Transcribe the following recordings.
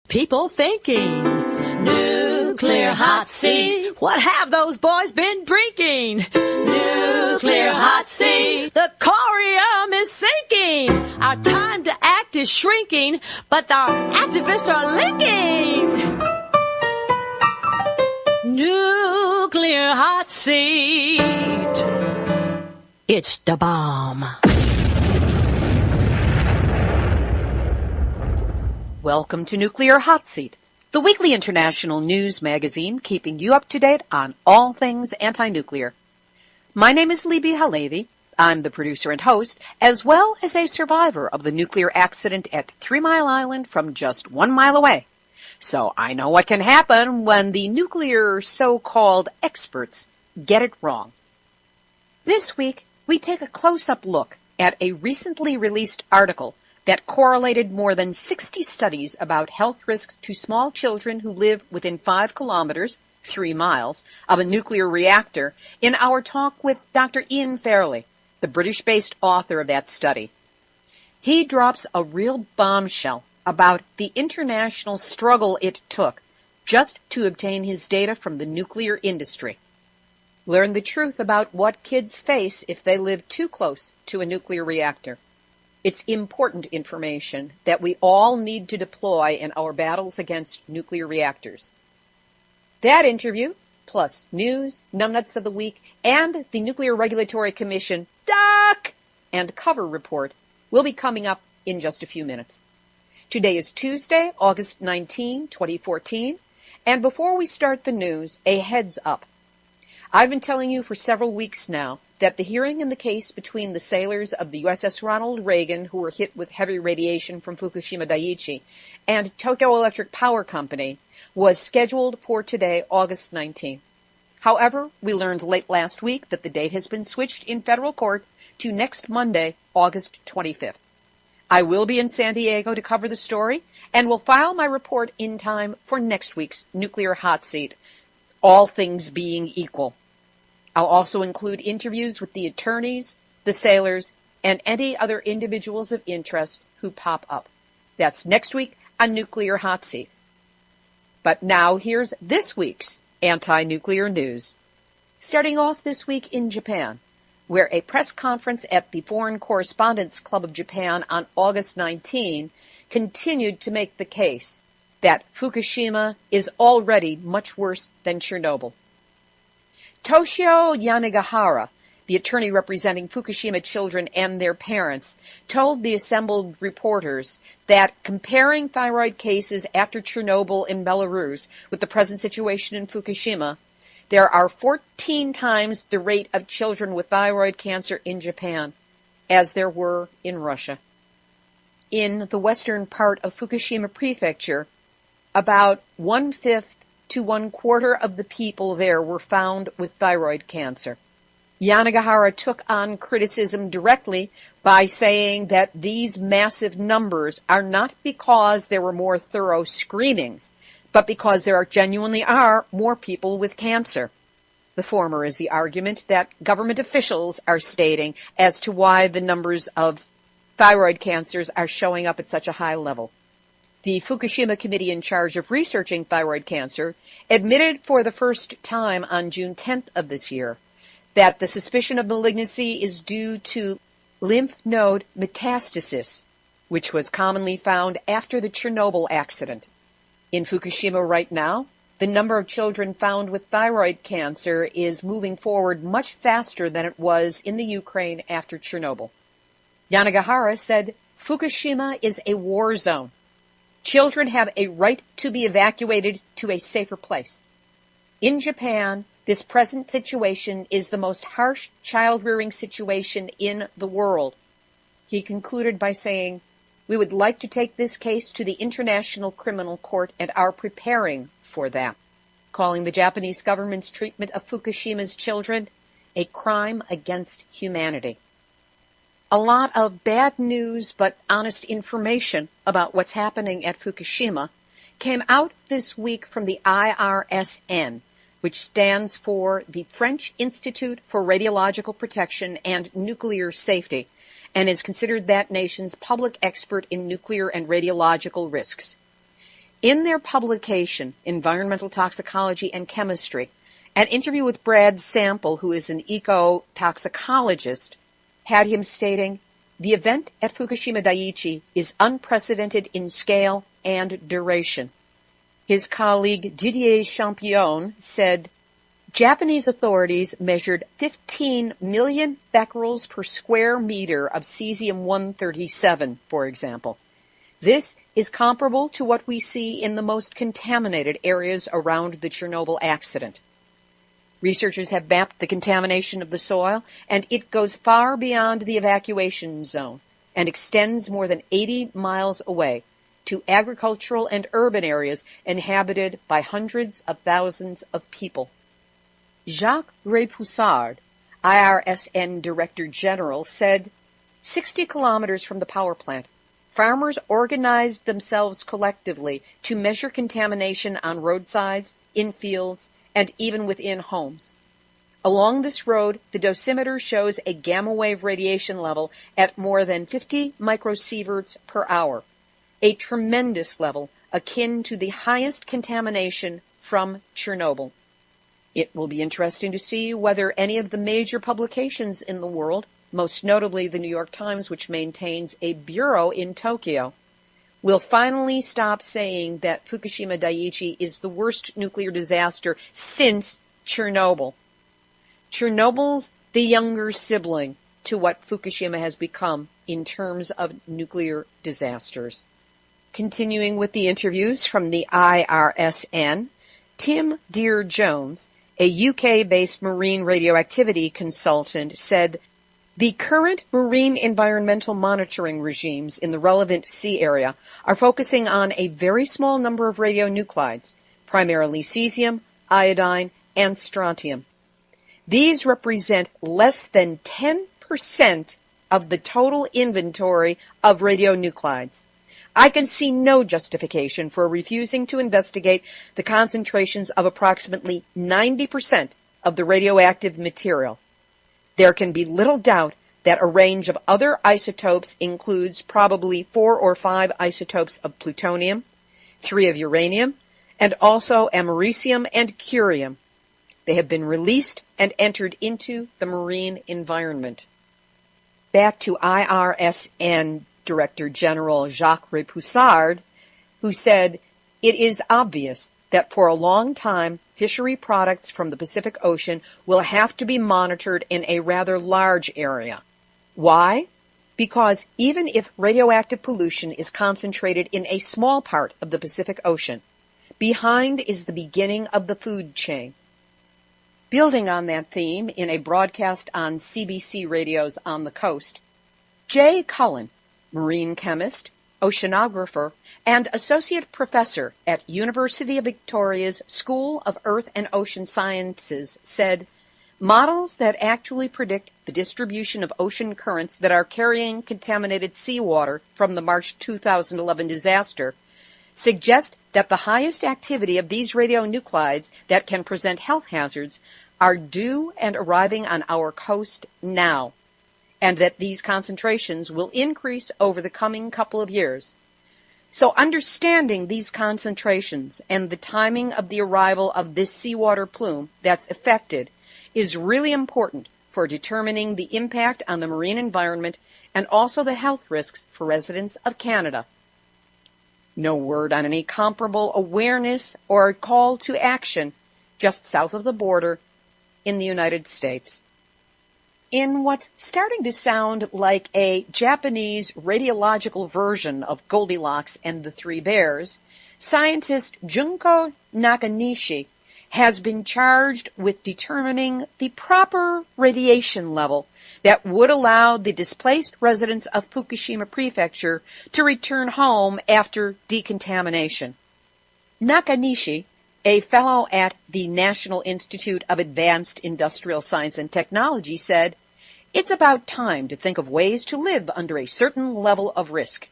People thinking, nuclear hot seat, what have those boys been drinking? Nuclear hot seat, the corium is sinking. Our time to act is shrinking, but our activists are linking. Nuclear hot seat, it's the bomb. Welcome to Nuclear Hot Seat, the weekly international news magazine keeping you up to date on all things anti-nuclear. My name is Libbe HaLevy. I'm the producer and host, as well as a survivor of the nuclear accident at 3 Mile Island from just 1 mile away. So I know what can happen when the nuclear so-called experts get it wrong. This week, we take a close-up look at a recently released article that correlated more than 60 studies about health risks to small children who live within 5 kilometers, 3 miles, of a nuclear reactor in our talk with Dr. Fairlie, the British-based author of that study. He drops a real bombshell about the international struggle it took just to obtain his data from the nuclear industry. Learn the truth about what kids face if they live too close to a nuclear reactor. It's important information that we all need to deploy in our battles against nuclear reactors. That interview, plus news, numbnuts of the week, and the Nuclear Regulatory Commission doc and cover report will be coming up in just a few minutes. Today is Tuesday, August 19, 2014, and before we start the news, a heads up. I've been telling you for several weeks now that the hearing in the case between the sailors of the USS Ronald Reagan, who were hit with heavy radiation from Fukushima Daiichi, and Tokyo Electric Power Company was scheduled for today, August 19. However, we learned late last week that the date has been switched in federal court to next Monday, August 25th. I will be in San Diego to cover the story and will file my report in time for next week's Nuclear Hot Seat, all things being equal. I'll also include interviews with the attorneys, the sailors, and any other individuals of interest who pop up. That's next week on Nuclear Hot Seat. But now here's this week's anti-nuclear news. Starting off this week in Japan, where a press conference at the Foreign Correspondents Club of Japan on August 19 continued to make the case that Fukushima is already much worse than Chernobyl. Toshio Yanagihara, the attorney representing Fukushima children and their parents, told the assembled reporters that comparing thyroid cases after Chernobyl in Belarus with the present situation in Fukushima, there are 14 times the rate of children with thyroid cancer in Japan as there were in Russia. In the western part of Fukushima Prefecture, about 1/5 to 1/4 of the people there were found with thyroid cancer. Yanagihara took on criticism directly by saying that these massive numbers are not because there were more thorough screenings, but because there genuinely are more people with cancer. The former is the argument that government officials are stating as to why the numbers of thyroid cancers are showing up at such a high level. The Fukushima committee in charge of researching thyroid cancer admitted for the first time on June 10th of this year that the suspicion of malignancy is due to lymph node metastasis, which was commonly found after the Chernobyl accident. In Fukushima right now, the number of children found with thyroid cancer is moving forward much faster than it was in the Ukraine after Chernobyl. Yanagihara said, Fukushima is a war zone. Children have a right to be evacuated to a safer place. In Japan, this present situation is the most harsh child-rearing situation in the world. He concluded by saying, we would like to take this case to the International Criminal Court and are preparing for that, calling the Japanese government's treatment of Fukushima's children a crime against humanity. A lot of bad news but honest information about what's happening at Fukushima came out this week from the IRSN, which stands for the French Institute for Radiological Protection and Nuclear Safety, and is considered that nation's public expert in nuclear and radiological risks. In their publication, Environmental Toxicology and Chemistry, an interview with Brad Sample, who is an eco-toxicologist, had him stating, "The event at Fukushima Daiichi is unprecedented in scale and duration." His colleague Didier Champion said, Japanese authorities measured 15 million becquerels per square meter of cesium-137, for example. This is comparable to what we see in the most contaminated areas around the Chernobyl accident. Researchers have mapped the contamination of the soil, and it goes far beyond the evacuation zone and extends more than 80 miles away to agricultural and urban areas inhabited by hundreds of thousands of people. Jacques Repoussard, IRSN Director General, said, 60 kilometers from the power plant, farmers organized themselves collectively to measure contamination on roadsides, in fields, and even within homes. Along this road, the dosimeter shows a gamma wave radiation level at more than 50 microsieverts per hour, a tremendous level akin to the highest contamination from Chernobyl. It will be interesting to see whether any of the major publications in the world, most notably the New York Times, which maintains a bureau in Tokyo, will finally stop saying that Fukushima Daiichi is the worst nuclear disaster since Chernobyl. Chernobyl's the younger sibling to what Fukushima has become in terms of nuclear disasters. Continuing with the interviews from the IRSN, Tim Deere-Jones, a UK-based marine radioactivity consultant, said, the current marine environmental monitoring regimes in the relevant sea area are focusing on a very small number of radionuclides, primarily cesium, iodine, and strontium. These represent less than 10% of the total inventory of radionuclides. I can see no justification for refusing to investigate the concentrations of approximately 90% of the radioactive material. There can be little doubt that a range of other isotopes includes probably 4 or 5 isotopes of plutonium, 3 of uranium, and also americium and curium. They have been released and entered into the marine environment. Back to IRSN Director General Jacques Repoussard, who said, it is obvious that for a long time, fishery products from the Pacific Ocean will have to be monitored in a rather large area. Why? Because even if radioactive pollution is concentrated in a small part of the Pacific Ocean, behind is the beginning of the food chain. Building on that theme in a broadcast on CBC radios on the coast, Jay Cullen, marine chemist, oceanographer, and associate professor at University of Victoria's School of Earth and Ocean Sciences, said, models that actually predict the distribution of ocean currents that are carrying contaminated seawater from the March 2011 disaster suggest that the highest activity of these radionuclides that can present health hazards are due and arriving on our coast now, and that these concentrations will increase over the coming couple of years. So understanding these concentrations and the timing of the arrival of this seawater plume that's affected is really important for determining the impact on the marine environment and also the health risks for residents of Canada. No word on any comparable awareness or call to action just south of the border in the United States. In what's starting to sound like a Japanese radiological version of Goldilocks and the Three Bears, scientist Junko Nakanishi has been charged with determining the proper radiation level that would allow the displaced residents of Fukushima Prefecture to return home after decontamination. Nakanishi, a fellow at the National Institute of Advanced Industrial Science and Technology, said, it's about time to think of ways to live under a certain level of risk.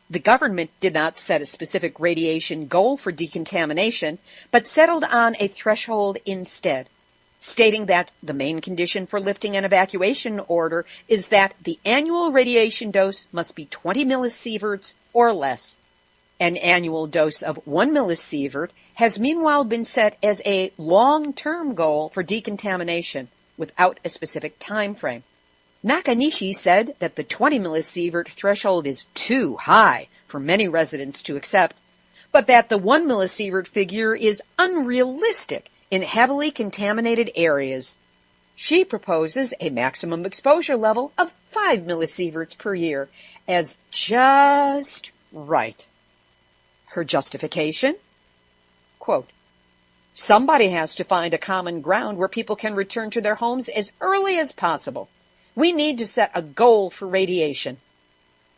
The government did not set a specific radiation goal for decontamination, but settled on a threshold instead, stating that the main condition for lifting an evacuation order is that the annual radiation dose must be 20 millisieverts or less. An annual dose of 1 millisievert has meanwhile been set as a long-term goal for decontamination without a specific time frame. Nakanishi said that the 20 millisievert threshold is too high for many residents to accept, but that the 1 millisievert figure is unrealistic in heavily contaminated areas. She proposes a maximum exposure level of 5 millisieverts per year as just right. Her justification? Quote, somebody has to find a common ground where people can return to their homes as early as possible. We need to set a goal for radiation.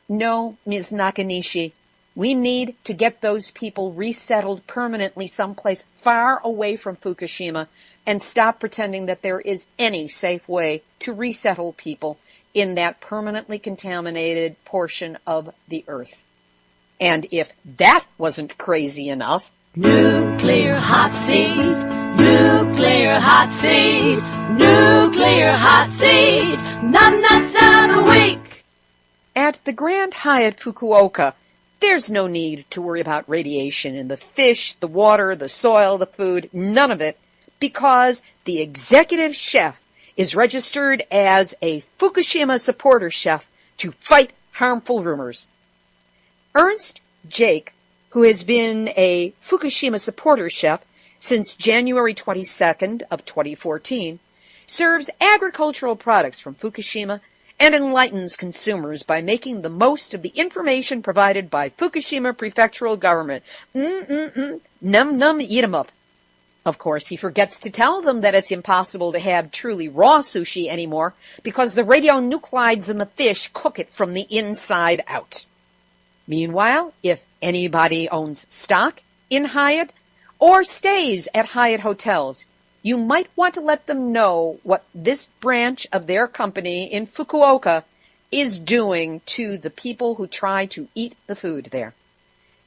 No, Ms. Nakanishi, we need to get those people resettled permanently someplace far away from Fukushima and stop pretending that there is any safe way to resettle people in that permanently contaminated portion of the earth. And if that wasn't crazy enough... Nuclear hot seat, nuclear hot seat, nuclear hot seat, nuts of the week. At the Grand Hyatt Fukuoka, there's no need to worry about radiation in the fish, the water, the soil, the food, none of it, because the executive chef is registered as a Fukushima supporter chef to fight harmful rumors. Ernst Jake, who has been a Fukushima supporter chef since January 22nd of 2014, serves agricultural products from Fukushima and enlightens consumers by making the most of the information provided by Fukushima prefectural government. Num eat 'em up. Of course, he forgets to tell them that it's impossible to have truly raw sushi anymore because the radionuclides in the fish cook it from the inside out. Meanwhile, if anybody owns stock in Hyatt or stays at Hyatt hotels, you might want to let them know what this branch of their company in Fukuoka is doing to the people who try to eat the food there.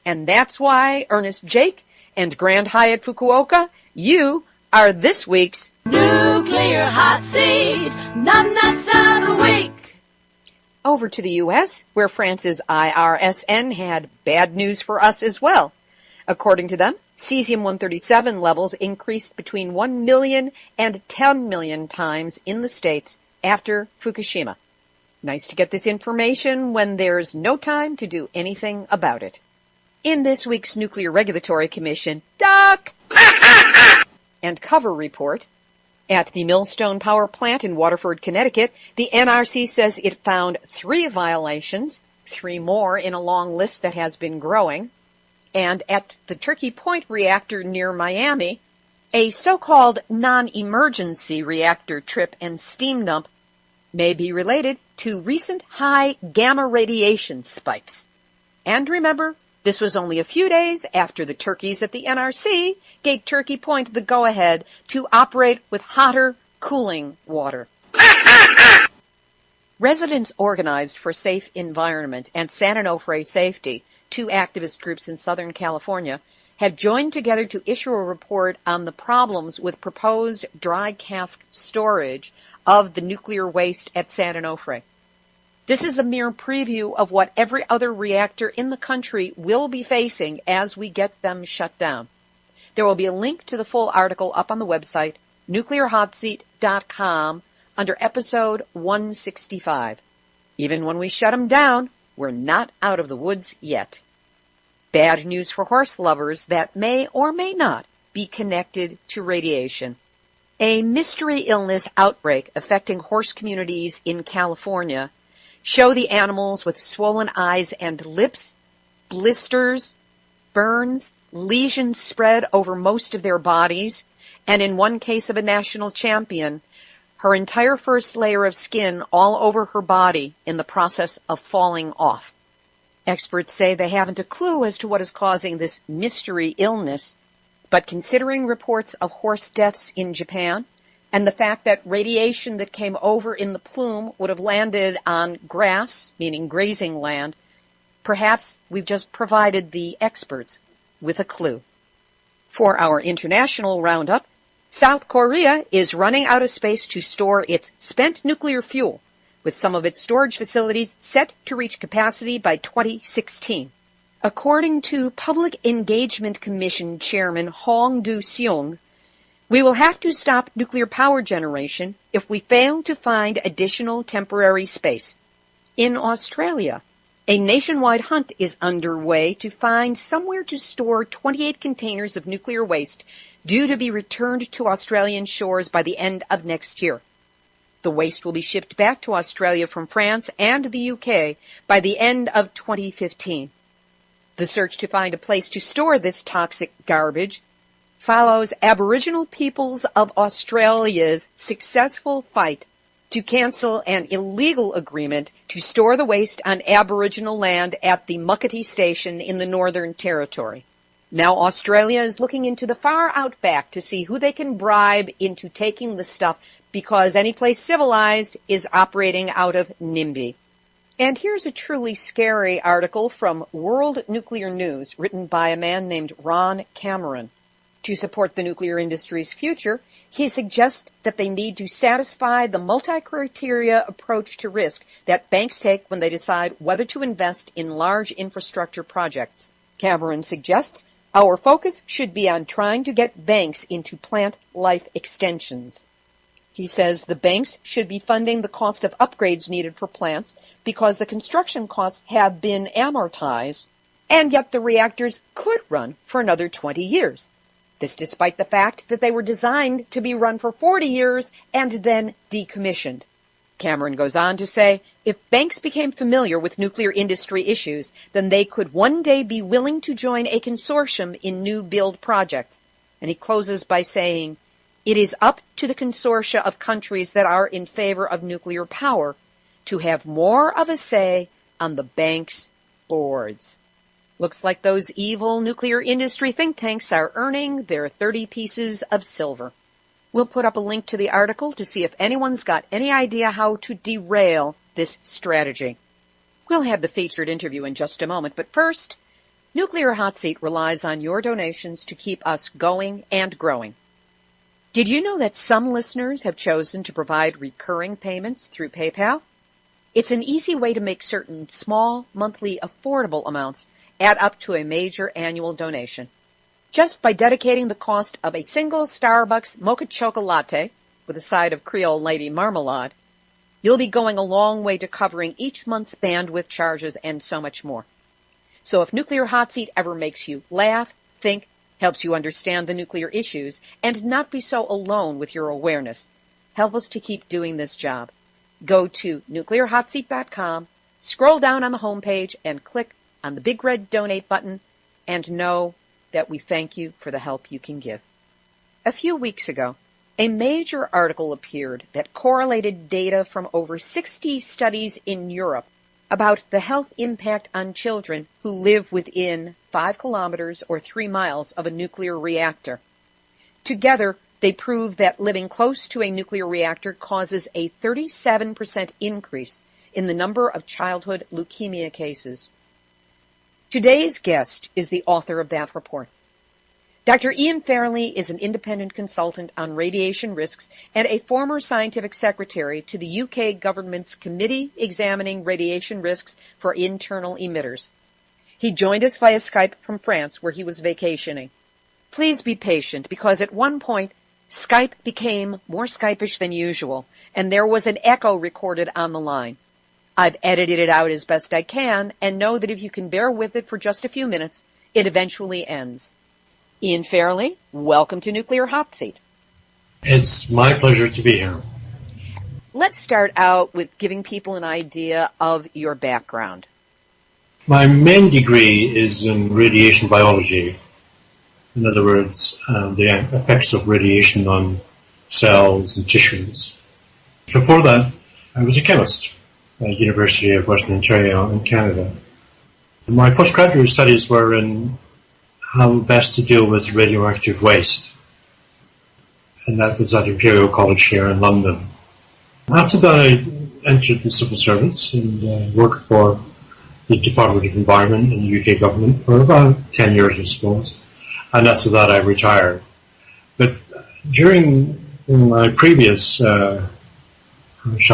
And that's why, Ernest Jake and Grand Hyatt Fukuoka, you are this week's Nuclear Hot Seat, nuts of the week. Over to the U.S., where France's IRSN had bad news for us as well. According to them, cesium-137 levels increased between 1 million and 10 million times in the States after Fukushima. Nice to get this information when there's no time to do anything about it. In this week's Nuclear Regulatory Commission Duck and Cover report, at the Millstone Power Plant in Waterford, Connecticut, the NRC says it found 3 violations, 3 more in a long list that has been growing. And at the Turkey Point reactor near Miami, a so-called non-emergency reactor trip and steam dump may be related to recent high gamma radiation spikes. And remember, this was only a few days after the turkeys at the NRC gave Turkey Point the go-ahead to operate with hotter, cooling water. Residents organized for safe environment and San Onofre safety, 2 activist groups in Southern California, have joined together to issue a report on the problems with proposed dry cask storage of the nuclear waste at San Onofre. This is a mere preview of what every other reactor in the country will be facing as we get them shut down. There will be a link to the full article up on the website, nuclearhotseat.com, under episode 165. Even when we shut them down, we're not out of the woods yet. Bad news for horse lovers that may or may not be connected to radiation. A mystery illness outbreak affecting horse communities in California show the animals with swollen eyes and lips, blisters, burns, lesions spread over most of their bodies, and in one case of a national champion, her entire first layer of skin all over her body in the process of falling off. Experts say they haven't a clue as to what is causing this mystery illness, but considering reports of horse deaths in Japan, and the fact that radiation that came over in the plume would have landed on grass, meaning grazing land, perhaps we've just provided the experts with a clue. For our international roundup, South Korea is running out of space to store its spent nuclear fuel, with some of its storage facilities set to reach capacity by 2016. According to Public Engagement Commission Chairman Hong Du-seung, we will have to stop nuclear power generation if we fail to find additional temporary space. In Australia, a nationwide hunt is underway to find somewhere to store 28 containers of nuclear waste due to be returned to Australian shores by the end of next year. The waste will be shipped back to Australia from France and the UK by the end of 2015. The search to find a place to store this toxic garbage follows Aboriginal peoples of Australia's successful fight to cancel an illegal agreement to store the waste on Aboriginal land at the Muckaty Station in the Northern Territory. Now Australia is looking into the far outback to see who they can bribe into taking the stuff because any place civilized is operating out of NIMBY. And here's a truly scary article from World Nuclear News written by a man named Ron Cameron. To support the nuclear industry's future, he suggests that they need to satisfy the multi-criteria approach to risk that banks take when they decide whether to invest in large infrastructure projects. Cameron suggests our focus should be on trying to get banks into plant life extensions. He says the banks should be funding the cost of upgrades needed for plants because the construction costs have been amortized, and yet the reactors could run for another 20 years. This despite the fact that they were designed to be run for 40 years and then decommissioned. Cameron goes on to say, if banks became familiar with nuclear industry issues, then they could one day be willing to join a consortium in new build projects. And he closes by saying, it is up to the consortia of countries that are in favor of nuclear power to have more of a say on the bank's boards. Looks like those evil nuclear industry think tanks are earning their 30 pieces of silver. We'll put up a link to the article to see if anyone's got any idea how to derail this strategy. We'll have the featured interview in just a moment, but first, Nuclear Hot Seat relies on your donations to keep us going and growing. Did you know that some listeners have chosen to provide recurring payments through PayPal? It's an easy way to make certain small, monthly, affordable amounts add up to a major annual donation. Just by dedicating the cost of a single Starbucks mocha chocolate latte with a side of Creole Lady marmalade, you'll be going a long way to covering each month's bandwidth charges and so much more. So if Nuclear Hot Seat ever makes you laugh, think, helps you understand the nuclear issues, and not be so alone with your awareness, help us to keep doing this job. Go to nuclearhotseat.com, scroll down on the homepage, and click on the big red donate button, and know that we thank you for the help you can give. A few weeks ago, a major article appeared that correlated data from over 60 studies in Europe about the health impact on children who live within 5 kilometers or 3 miles of a nuclear reactor. Together, they prove that living close to a nuclear reactor causes a 37% increase in the number of childhood leukemia cases. Today's guest is the author of that report. Dr. Ian Fairlie is an independent consultant on radiation risks and a former scientific secretary to the UK government's Committee Examining Radiation Risks for Internal Emitters. He joined us via Skype from France, where he was vacationing. Please be patient, because at one point, Skype became more Skypish than usual, and there was an echo recorded on the line. I've edited it out as best I can, and know that if you can bear with it for just a few minutes, it eventually ends. Ian Fairlie, welcome to Nuclear Hot Seat. It's my pleasure to be here. Let's start out with giving people an idea of your background. My main degree is in radiation biology. In other words, the effects of radiation on cells and tissues. Before that, I was a chemist at the University of Western Ontario in Canada. My postgraduate studies were in how best to deal with radioactive waste. And that was at Imperial College here in London. After that, I entered the civil service and worked for the Department of Environment in the UK government for about 10 years, I suppose. And after that, I retired. But during my previous, shall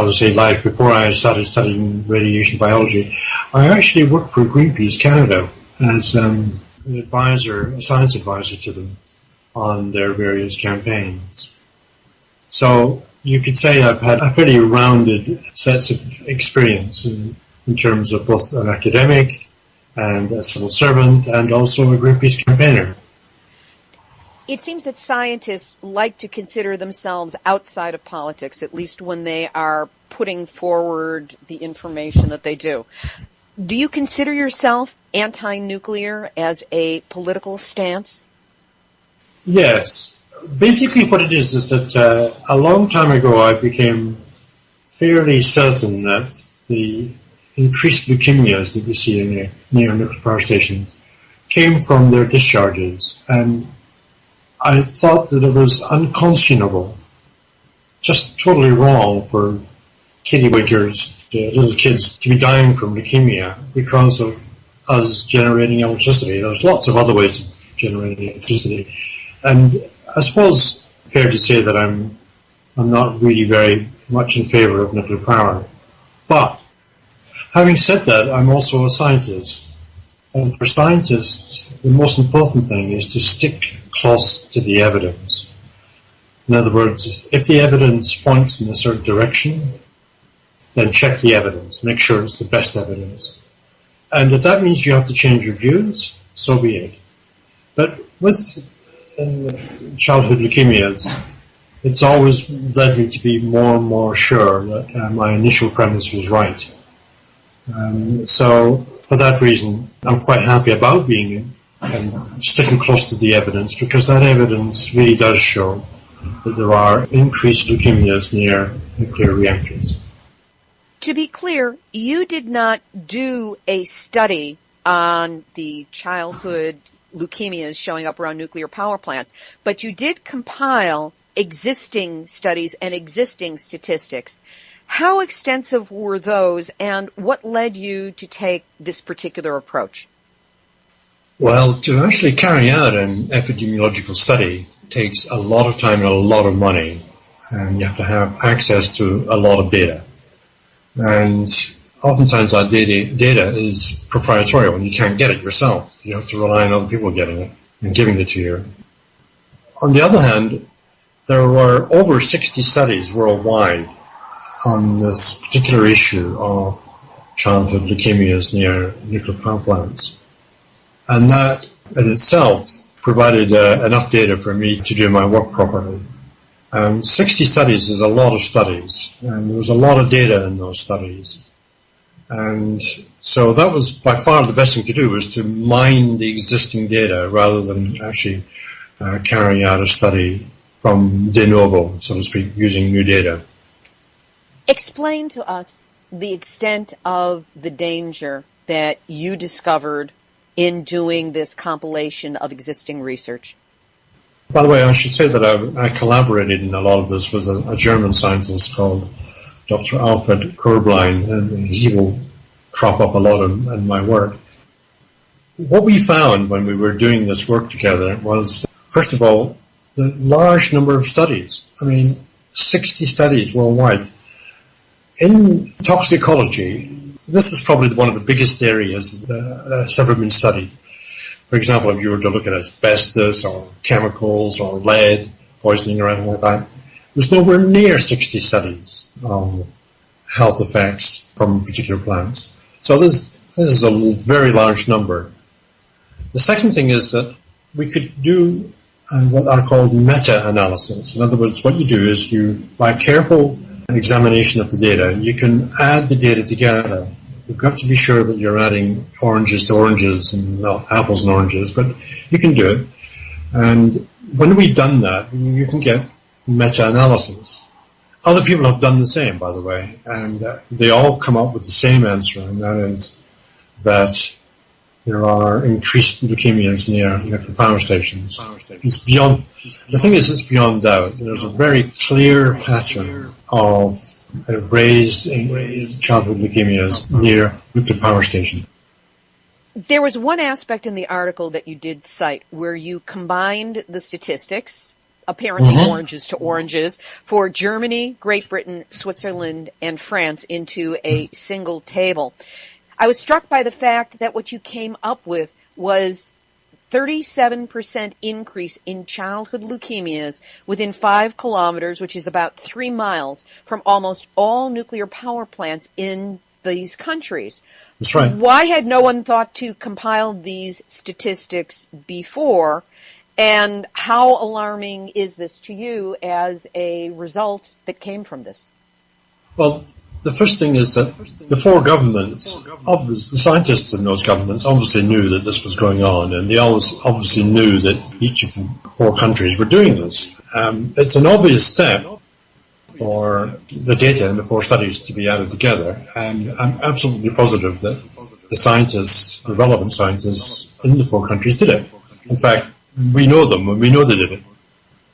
I say, life, before I started studying radiation biology, I actually worked for Greenpeace Canada as an advisor, a science advisor to them on their various campaigns. So you could say I've had a pretty rounded set of experience in terms of both an academic and a civil servant and also a Greenpeace campaigner. It seems that scientists like to consider themselves outside of politics, at least when they are putting forward the information that they do. Do you consider yourself anti-nuclear as a political stance? Yes. Basically what it is that a long time ago I became fairly certain that the increased leukemias that we see in near nuclear power stations came from their discharges, and I thought that it was unconscionable, just totally wrong for kittywinkers, little kids, to be dying from leukemia because of us generating electricity. There's lots of other ways of generating electricity. And I suppose fair to say that I'm not really very much in favor of nuclear power. But having said that, I'm also a scientist. And for scientists, the most important thing is to stick close to the evidence. In other words, if the evidence points in a certain direction, then check the evidence, make sure it's the best evidence. And if that means you have to change your views, so be it. But with childhood leukemias, it's always led me to be more and more sure that my initial premise was right. So for that reason, I'm quite happy about being and sticking close to the evidence, because that evidence really does show that there are increased leukemias near nuclear reactors. To be clear, you did not do a study on the childhood leukemias showing up around nuclear power plants, but you did compile existing studies and existing statistics. How extensive were those, and what led you to take this particular approach? Well, to actually carry out an epidemiological study takes a lot of time and a lot of money, and you have to have access to a lot of data. And oftentimes that data is proprietary, and you can't get it yourself. You have to rely on other people getting it and giving it to you. On the other hand, there were over 60 studies worldwide on this particular issue of childhood leukemias near nuclear power plants. And that in itself provided enough data for me to do my work properly. 60 studies is a lot of studies, and there was a lot of data in those studies. And so that was by far the best thing to do, was to mine the existing data rather than actually carrying out a study from de novo, so to speak, using new data. Explain to us the extent of the danger that you discovered in doing this compilation of existing research. By the way, I should say that I collaborated in a lot of this with a German scientist called Dr. Alfred Körblein, and he will crop up a lot in my work. What we found when we were doing this work together was, first of all, the large number of studies. 60 studies worldwide. In toxicology, this is probably one of the biggest areas that's ever been studied. For example, if you were to look at asbestos or chemicals or lead poisoning or anything like that, there's nowhere near 60 studies on health effects from particular plants. So this is a very large number. The second thing is that we could do what are called meta-analysis. In other words, what you do is by careful examination of the data, you can add the data together. You've got to be sure that you're adding oranges to oranges and not apples and oranges, but you can do it. And when we've done that, you can get meta-analysis. Other people have done the same, by the way, and they all come up with the same answer, and that is that there are increased leukemias near nuclear power stations. It's beyond doubt. There's a very clear pattern of raised childhood leukemias near nuclear power stations. There was one aspect in the article that you did cite where you combined the statistics, apparently oranges to oranges, for Germany, Great Britain, Switzerland, and France into a single table. I was struck by the fact that what you came up with was 37% increase in childhood leukemias within 5 kilometers, which is about 3 miles, from almost all nuclear power plants in these countries. That's right. Why had no one thought to compile these statistics before? And how alarming is this to you as a result that came from this? Well, the first thing is that the 4 governments, the scientists in those governments obviously knew that this was going on, and they obviously knew that each of the 4 countries were doing this. It's an obvious step for the data in the 4 studies to be added together, and I'm absolutely positive that the scientists, the relevant scientists in the 4 countries did it. In fact, we know them, and we know they did it,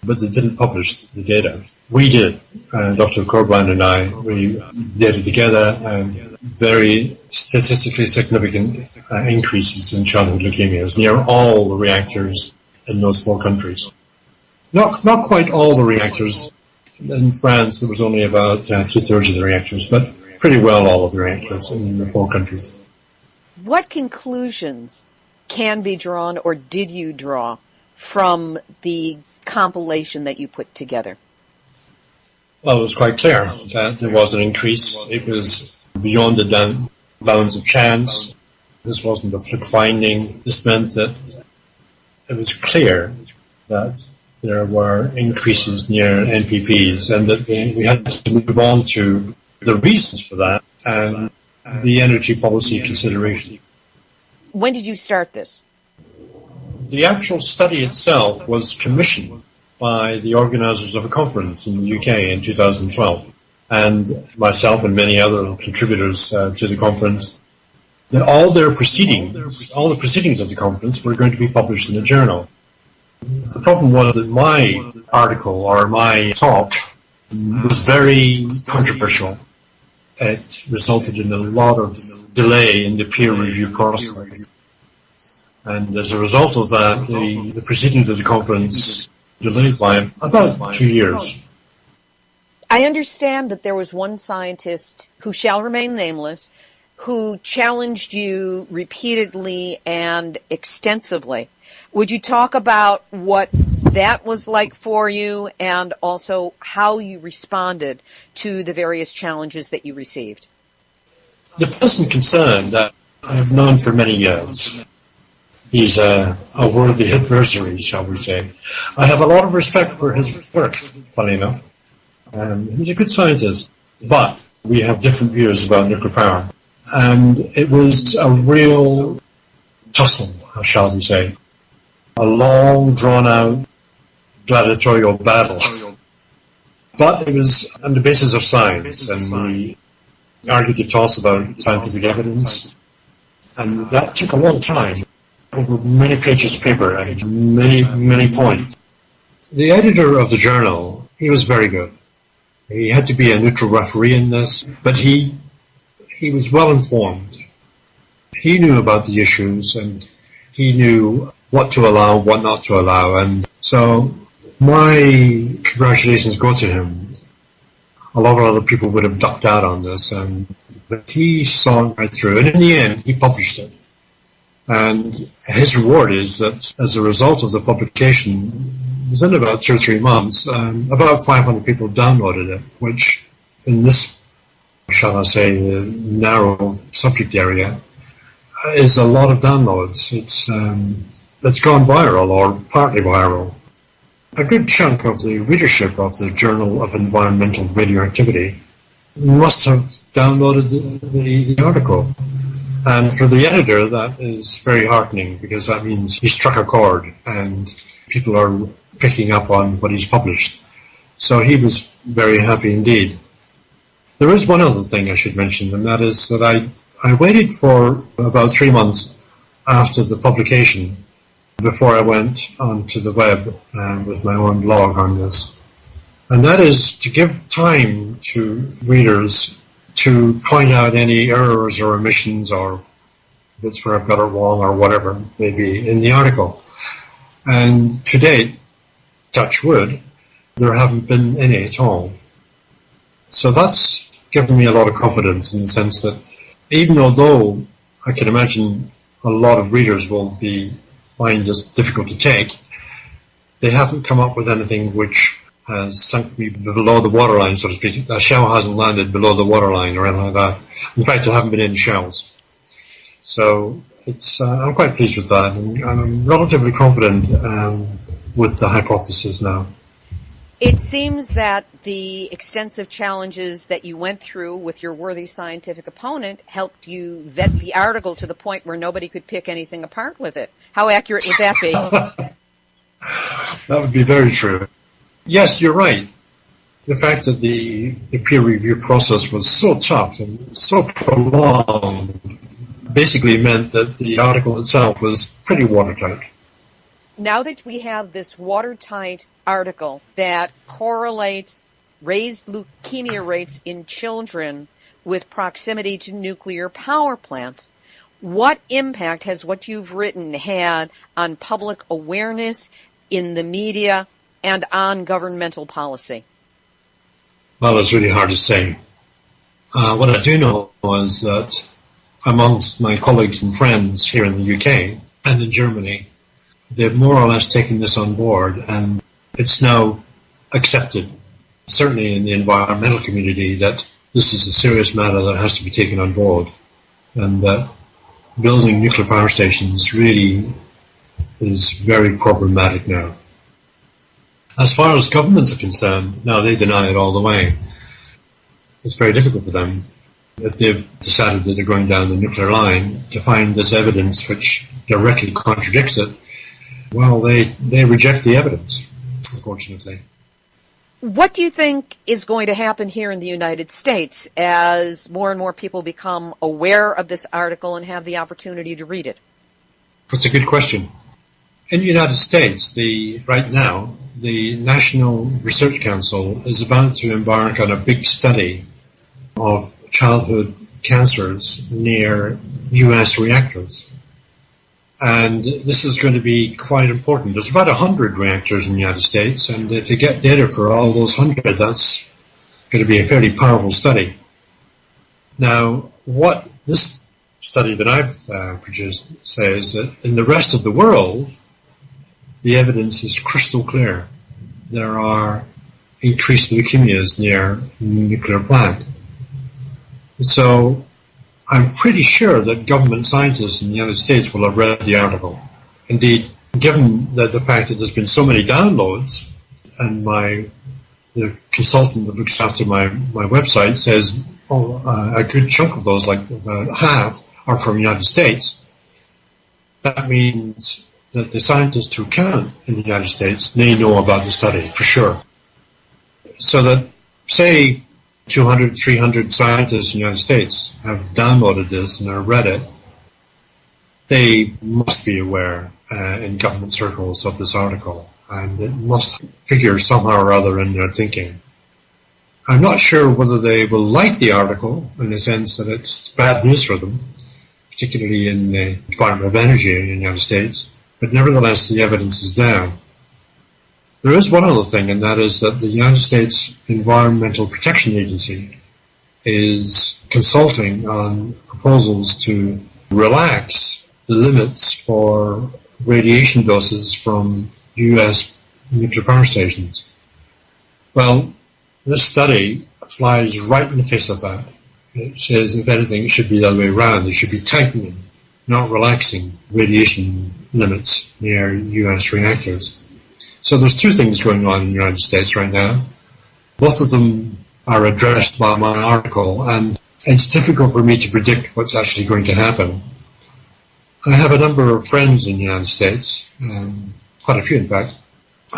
but they didn't publish the data. We did. Dr. Corbijn and I, we did it together, and very statistically significant increases in childhood leukemias near all the reactors in those 4 countries. Not quite all the reactors. In France, there was only about 2/3 of the reactors, but pretty well all of the reactors in the 4 countries. What conclusions can be drawn, or did you draw, from the compilation that you put together? Well, it was quite clear that there was an increase. It was beyond the bounds of chance. This wasn't a fluke finding. This meant that it was clear that there were increases near NPPs, and that we had to move on to the reasons for that and the energy policy consideration. When did you start this? The actual study itself was commissioned by the organizers of a conference in the UK in 2012, and myself and many other contributors to the conference. All the proceedings of the conference were going to be published in a journal. The problem was that my article or my talk was very controversial. It resulted in a lot of delay in the peer review process. And as a result of that, the proceedings of the conference delayed by about 2 years. I understand that there was one scientist, who shall remain nameless, who challenged you repeatedly and extensively. Would you talk about what that was like for you, and also how you responded to the various challenges that you received? The person concerned that I have known for many years. He's a worthy adversary, shall we say. I have a lot of respect for his work, funny enough. He's a good scientist, but we have different views about nuclear power. And it was a real tussle, shall we say. A long, drawn-out gladiatorial battle. But it was on the basis of science, and we argued the toss about scientific evidence. And that took a long time, over many pages of paper and many points. The editor of the journal, he was very good. He had to be a neutral referee in this, but he was well informed. He knew about the issues, and he knew what to allow, what not to allow, and so my congratulations go to him. A lot of other people would have ducked out on this, but he saw it right through, and in the end, he published it. And his reward is that as a result of the publication, within about 2 or 3 months, about 500 people downloaded it, which in this, shall I say, narrow subject area, is a lot of downloads. It's gone viral, or partly viral. A good chunk of the readership of the Journal of Environmental Radioactivity must have downloaded the article. And for the editor, that is very heartening, because that means he struck a chord and people are picking up on what he's published. So he was very happy indeed. There is one other thing I should mention, and that is that I waited for about 3 months after the publication before I went onto the web with my own blog on this. And that is to give time to readers to point out any errors or omissions or bits where I've got it wrong or whatever may be in the article. And to date, touch wood, there haven't been any at all. So that's given me a lot of confidence in the sense that even although I can imagine a lot of readers will find this difficult to take. They haven't come up with anything which has sunk me below the waterline, so to speak. A shell hasn't landed below the waterline or anything like that. In fact, I haven't been in shells. So I'm quite pleased with that, and I'm relatively confident with the hypothesis now. It seems that the extensive challenges that you went through with your worthy scientific opponent helped you vet the article to the point where nobody could pick anything apart with it. How accurate would that be? That would be very true. Yes, you're right. The fact that the peer review process was so tough and so prolonged basically meant that the article itself was pretty watertight. Now that we have this watertight article that correlates raised leukemia rates in children with proximity to nuclear power plants, what impact has what you've written had on public awareness, in the media, and on governmental policy? Well, it's really hard to say. What I do know is that amongst my colleagues and friends here in the UK and in Germany, they've more or less taken this on board, and it's now accepted, certainly in the environmental community, that this is a serious matter that has to be taken on board, and that building nuclear power stations really is very problematic now. As far as governments are concerned, now they deny it all the way. It's very difficult for them, if they've decided that they're going down the nuclear line, to find this evidence which directly contradicts it. Well, they reject the evidence, unfortunately. What do you think is going to happen here in the United States as more and more people become aware of this article and have the opportunity to read it? That's a good question. In the United States, right now, the National Research Council is about to embark on a big study of childhood cancers near U.S. reactors. And this is going to be quite important. There's about 100 reactors in the United States, and if they get data for all those 100, that's going to be a fairly powerful study. Now, what this study that I've produced says that in the rest of the world, the evidence is crystal clear. There are increased leukemias near nuclear plant. So I'm pretty sure that government scientists in the United States will have read the article. Indeed, given the fact that there's been so many downloads, and the consultant that looks after my website says a good chunk of those, like half, are from the United States, that means that the scientists who can in the United States, they know about the study, for sure. So that, say, 200, 300 scientists in the United States have downloaded this and have read it, they must be aware in government circles of this article, and it must figure somehow or other in their thinking. I'm not sure whether they will like the article in the sense that it's bad news for them, particularly in the Department of Energy in the United States, but nevertheless the evidence is there. There is one other thing, and that is that the United States Environmental Protection Agency is consulting on proposals to relax the limits for radiation doses from U.S. nuclear power stations. Well, this study flies right in the face of that. It says, if anything, it should be the other way around. It should be tightening, not relaxing radiation limits near U.S. reactors. So there's two things going on in the United States right now. Both of them are addressed by my article, and it's difficult for me to predict what's actually going to happen. I have a number of friends in the United States, quite a few in fact,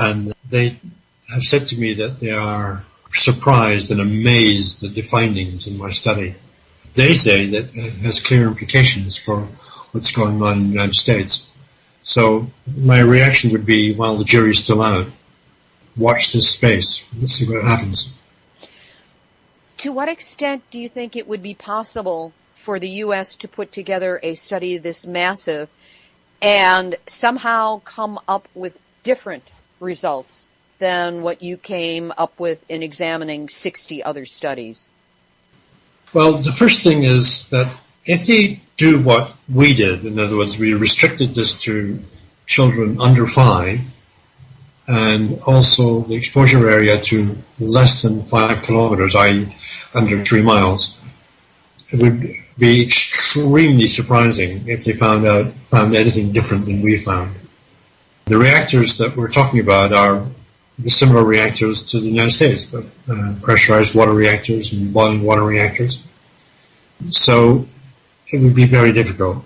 and they have said to me that they are surprised and amazed at the findings in my study. They say that it has clear implications for what's going on in the United States. So my reaction would be, well, the jury's still out. Watch this space. Let's see what happens. To what extent do you think it would be possible for the U.S. to put together a study this massive and somehow come up with different results than what you came up with in examining 60 other studies? Well, the first thing is that If they do what we did, in other words, we restricted this to children under 5, and also the exposure area to less than 5 kilometers, i.e. under 3 miles, it would be extremely surprising if they found anything different than we found. The reactors that we're talking about are the similar reactors to the United States, but pressurized water reactors and boiling water reactors. So it would be very difficult.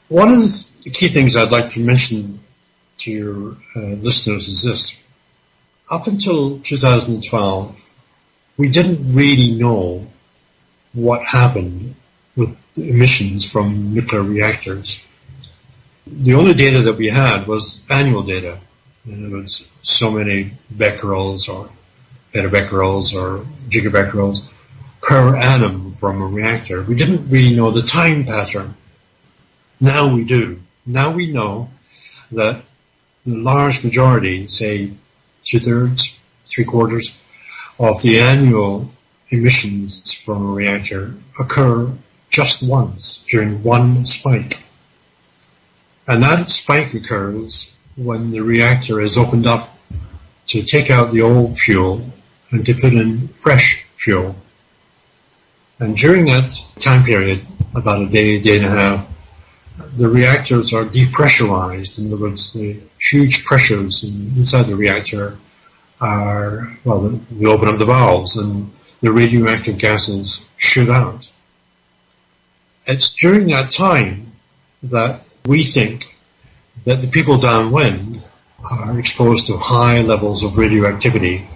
One of the key things I'd like to mention to your listeners is this. Up until 2012, we didn't really know what happened with the emissions from nuclear reactors. The only data that we had was annual data. In other words, so many becquerels or pettabecquerels or gigabecquerels per annum from a reactor. We didn't really know the time pattern. Now we do. Now we know that the large majority, say 2/3, 3/4 of the annual emissions from a reactor occur just once during one spike. And that spike occurs when the reactor is opened up to take out the old fuel and to put in fresh fuel. And during that time period, about a day, day and a half, the reactors are depressurized. In other words, the huge pressures inside the reactor are, well, we open up the valves and the radioactive gases shoot out. It's during that time that we think that the people downwind are exposed to high levels of radioactivity,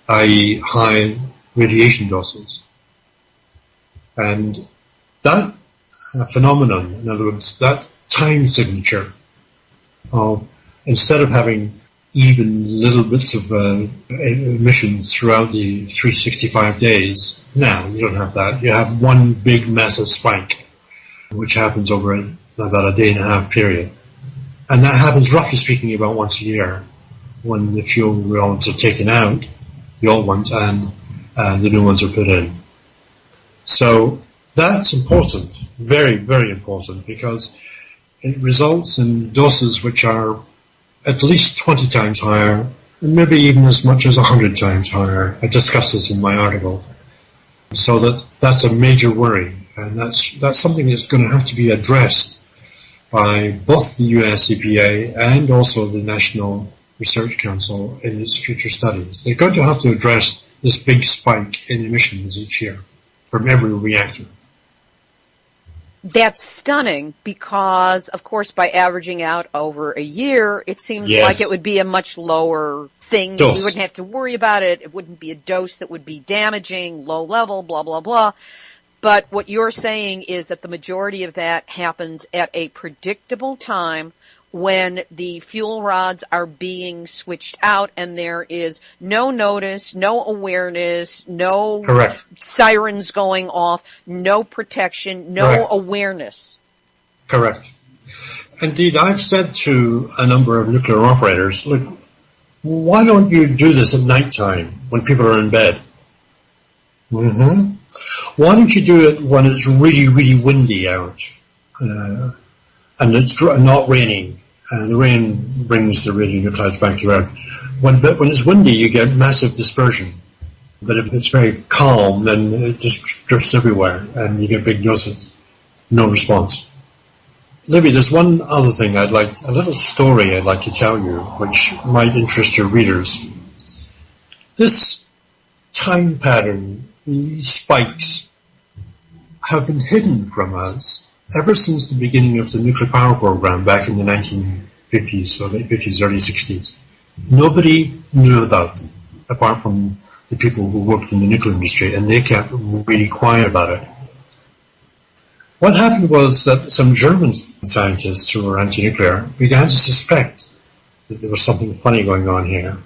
i.e. high radiation doses. And that phenomenon, in other words, that time signature of, instead of having even little bits of emissions throughout the 365 days, now you don't have that. You have one big massive spike, which happens over about a day and a half period. And that happens, roughly speaking, about once a year when the fuel rods are taken out, the old ones, and the new ones are put in. So that's important, very, very important, because it results in doses which are at least 20 times higher, and maybe even as much as 100 times higher. I discuss this in my article. So that's a major worry, and that's something that's going to have to be addressed by both the US EPA and also the National Research Council in its future studies. They're going to have to address this big spike in emissions each year from every reactor. That's stunning because, of course, by averaging out over a year, it seems like it would be a much lower thing. Dose. We wouldn't have to worry about it. It wouldn't be a dose that would be damaging, low level, blah, blah, blah. But what you're saying is that the majority of that happens at a predictable time when the fuel rods are being switched out and there is no notice, no awareness, no sirens going off, no protection, no awareness. Correct. Indeed, I've said to a number of nuclear operators, look, why don't you do this at nighttime when people are in bed? Why don't you do it when it's really, really windy out and it's not raining, and the rain brings the radionuclides back to Earth? When it's windy, you get massive dispersion. But if it's very calm, then it just drifts everywhere, and you get big doses. No response. Libbe, there's one other thing a little story I'd like to tell you, which might interest your readers. This time pattern, these spikes, have been hidden from us ever since the beginning of the nuclear power program back in the 1950s, or late 50s, early 60s. Nobody knew about them, apart from the people who worked in the nuclear industry, and they kept really quiet about it. What happened was that some German scientists who were anti-nuclear began to suspect that there was something funny going on here.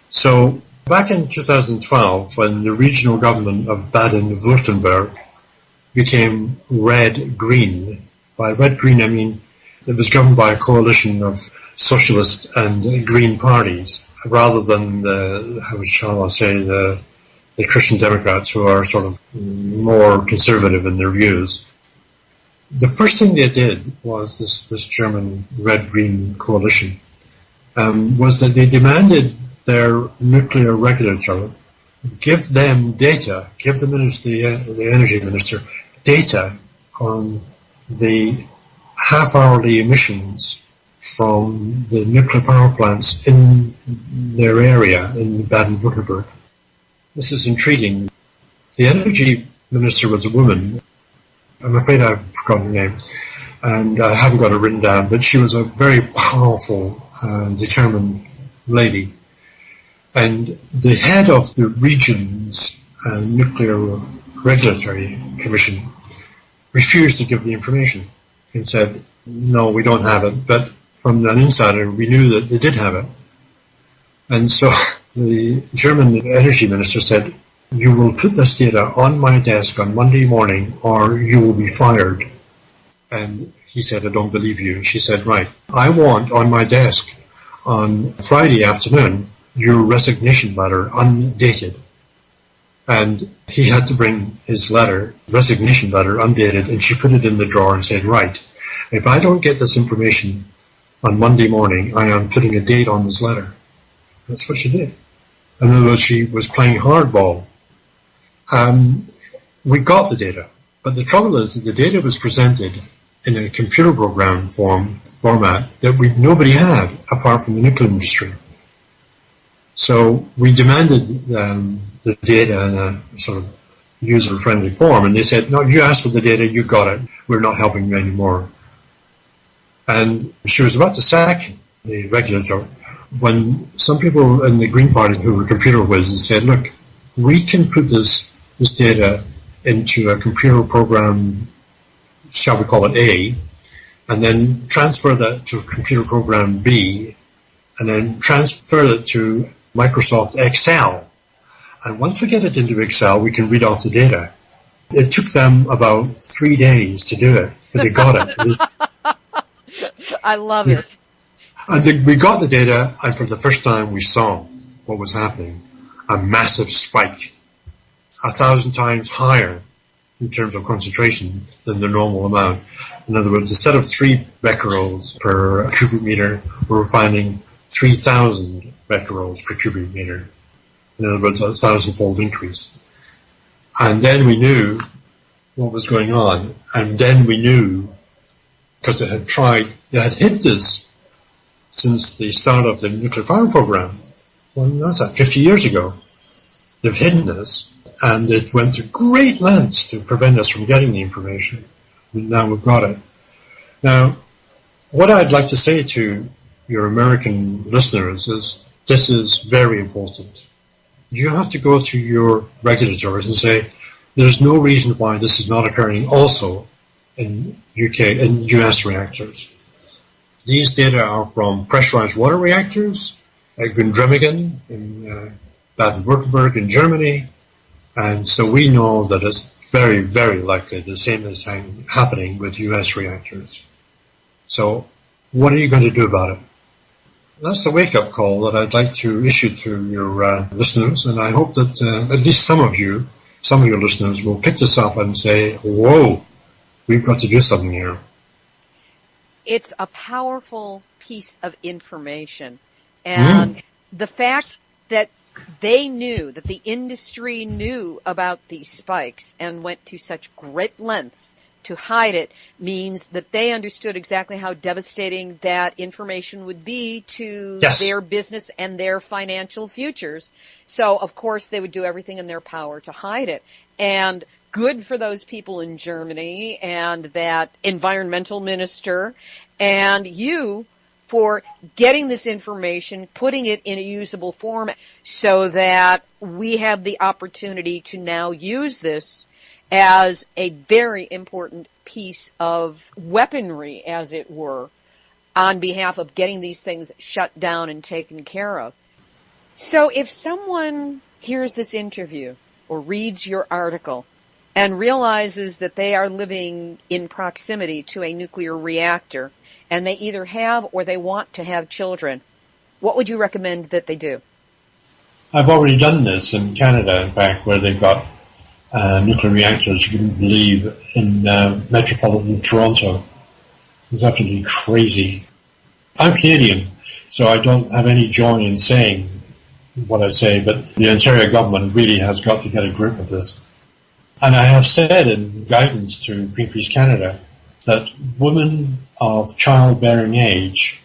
So back in 2012, when the regional government of Baden-Württemberg became red-green, by red-green I mean it was governed by a coalition of socialist and green parties, rather than the the Christian Democrats, who are sort of more conservative in their views. The first thing they did was this German red-green coalition, was that they demanded their nuclear regulator give them data, give the minister, the energy minister, data on the half-hourly emissions from the nuclear power plants in their area in Baden-Württemberg. This is intriguing. The energy minister was a woman. I'm afraid I've forgotten her name, and I haven't got it written down, but she was a very powerful and determined lady. And the head of the region's nuclear regulatory commission refused to give the information and said, no, we don't have it. But from an insider, we knew that they did have it. And so the German energy minister said, you will put this data on my desk on Monday morning or you will be fired. And he said, I don't believe you. She said, right, I want on my desk on Friday afternoon your resignation letter undated. And he had to bring his letter, resignation letter, undated, and she put it in the drawer and said, right, if I don't get this information on Monday morning, I am putting a date on this letter. That's what she did. In other words, she was playing hardball. We got the data, but the trouble is that the data was presented in a computer program format that nobody had apart from the nuclear industry. So we demanded the data in a sort of user-friendly form, and they said, no, you asked for the data, you got it, we're not helping you anymore. And she was about to sack the regulator when some people in the Green Party who were computer whizzes said, look, we can put this data into a computer program, shall we call it A, and then transfer that to computer program B, and then transfer it to Microsoft Excel. And once we get it into Excel, we can read off the data. It took them about 3 days to do it, but they got it. I love it. And we got the data, and for the first time we saw what was happening. A massive spike, 1,000 times higher in terms of concentration than the normal amount. In other words, instead of 3 becquerels per cubic meter, we're finding 3,000 becquerels per cubic meter. In other words, a 1,000-fold increase. And then we knew what was going on. And then we knew, because they had hid this since the start of the nuclear power program. Well, that's 50 years ago. They've hidden this, and it went to great lengths to prevent us from getting the information. Now we've got it. Now, what I'd like to say to your American listeners is this is very important. You have to go to your regulators and say, there's no reason why this is not occurring also in US reactors. These data are from pressurized water reactors at Gundremmingen in Baden-Württemberg in Germany, and so we know that it's very, very likely the same is happening with US reactors. So what are you going to do about it? That's the wake-up call that I'd like to issue to your listeners, and I hope that at least some of your listeners will pick this up and say, whoa, we've got to do something here. It's a powerful piece of information. And the fact that they knew, that the industry knew about these spikes and went to such great lengths to hide it means that they understood exactly how devastating that information would be to their business and their financial futures. So, of course, they would do everything in their power to hide it. And good for those people in Germany and that environmental minister and you for getting this information, putting it in a usable form so that we have the opportunity to now use this as a very important piece of weaponry, as it were, on behalf of getting these things shut down and taken care of. So if someone hears this interview or reads your article and realizes that they are living in proximity to a nuclear reactor and they either have or they want to have children, what would you recommend that they do? I've already done this in Canada, in fact, where they've got nuclear reactors, you wouldn't believe, in metropolitan Toronto. It's absolutely crazy. I'm Canadian, so I don't have any joy in saying what I say, but the Ontario government really has got to get a grip of this. And I have said in guidance to Greenpeace Canada that women of childbearing age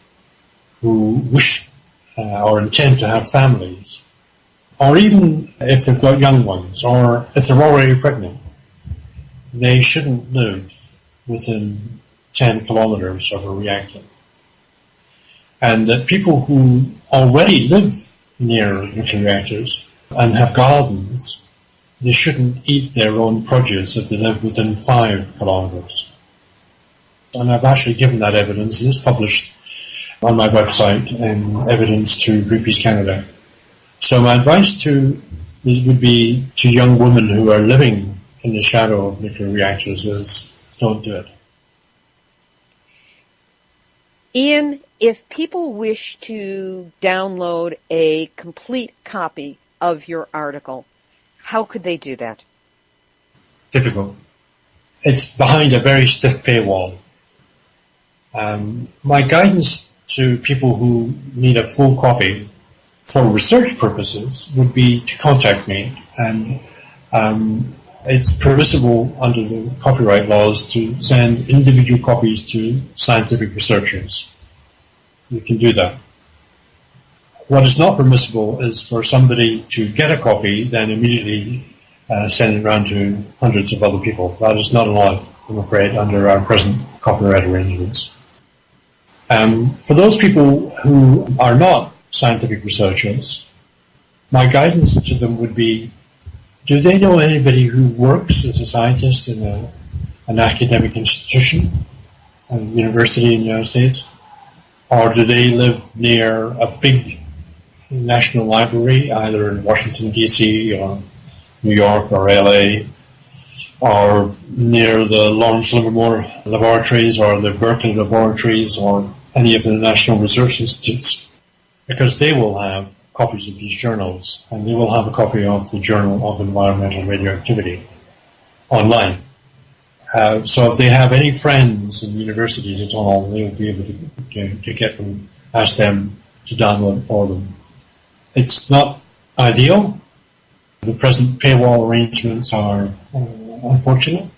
who wish or intend to have families, or even if they've got young ones, or if they're already pregnant, they shouldn't live within 10 kilometers of a reactor. And that people who already live near nuclear reactors and have gardens, they shouldn't eat their own produce if they live within 5 kilometers. And I've actually given that evidence, and it's published on my website in evidence to Greenpeace Canada. So my advice would be to young women who are living in the shadow of nuclear reactors is don't do it. Ian, if people wish to download a complete copy of your article, how could they do that? Difficult. It's behind a very stiff paywall. My guidance to people who need a full copy for research purposes would be to contact me, and it's permissible under the copyright laws to send individual copies to scientific researchers. You can do that. What is not permissible is for somebody to get a copy, then immediately send it around to hundreds of other people. That is not allowed, I'm afraid, under our present copyright arrangements. For those people who are not scientific researchers, my guidance to them would be, do they know anybody who works as a scientist in an academic institution, a university in the United States? Or do they live near a big national library, either in Washington, D.C., or New York, or L.A., or near the Lawrence Livermore laboratories, or the Berkeley laboratories, or any of the national research institutes? Because they will have copies of these journals, and they will have a copy of the Journal of Environmental Radioactivity online. So if they have any friends in universities at all, they will be able to get them, ask them to download for them. It's not ideal. The present paywall arrangements are unfortunate,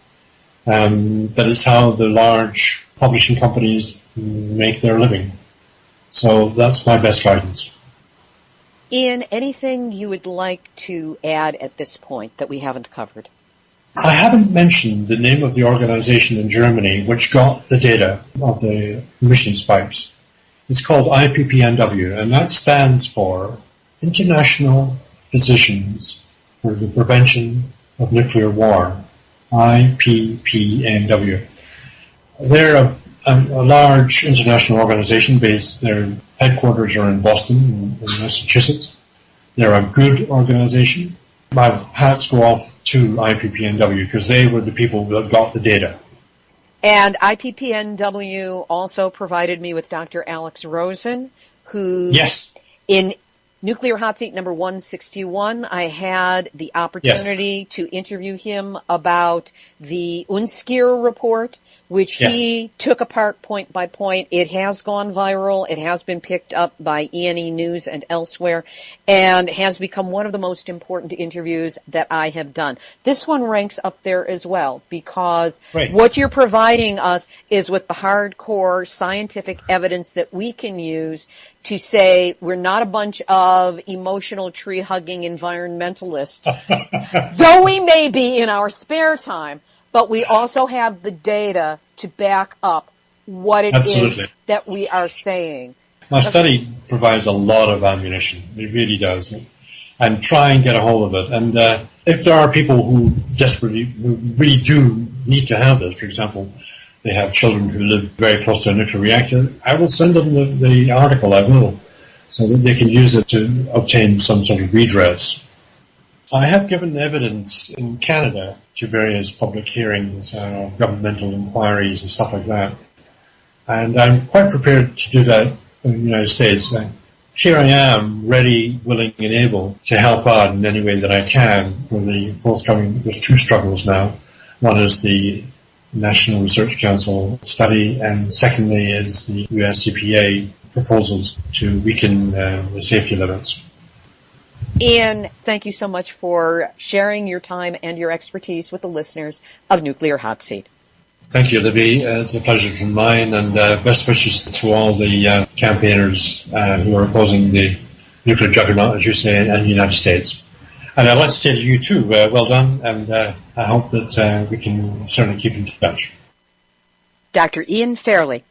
but it's how the large publishing companies make their living. So that's my best guidance. Ian, anything you would like to add at this point that we haven't covered? I haven't mentioned the name of the organization in Germany which got the data of the emission spikes. It's called IPPNW, and that stands for International Physicians for the Prevention of Nuclear War, IPPNW. They're a large international organization based, their headquarters are in Boston, in Massachusetts. They're a good organization. My hats go off to IPPNW because they were the people that got the data. And IPPNW also provided me with Dr. Alex Rosen, who in Nuclear Hot Seat number 161, I had the opportunity to interview him about the Unskier report, which he took apart point by point. It has gone viral. It has been picked up by E&E News and elsewhere, and has become one of the most important interviews that I have done. This one ranks up there as well, because what you're providing us is with the hardcore scientific evidence that we can use to say we're not a bunch of emotional tree-hugging environmentalists, though we may be in our spare time. But we also have the data to back up what it is that we are saying. My study provides a lot of ammunition. It really does. And try and get a hold of it. And if there are people who really do need to have this, for example, they have children who live very close to a nuclear reactor, I will send them the article, I will, so that they can use it to obtain some sort of redress. I have given evidence in Canada to various public hearings, governmental inquiries and stuff like that. And I'm quite prepared to do that in the United States. here I am, ready, willing, and able to help out in any way that I can for the forthcoming. There's two struggles now. One is the National Research Council study, and secondly is the US EPA proposals to weaken the safety limits. Ian, thank you so much for sharing your time and your expertise with the listeners of Nuclear Hot Seat. Thank you, Libbe. It's a pleasure from mine, and best wishes to all the campaigners who are opposing the nuclear juggernaut, as you say, in the United States. And I'd like to say to you too, well done, and I hope that we can certainly keep in touch. Dr. Ian Fairlie.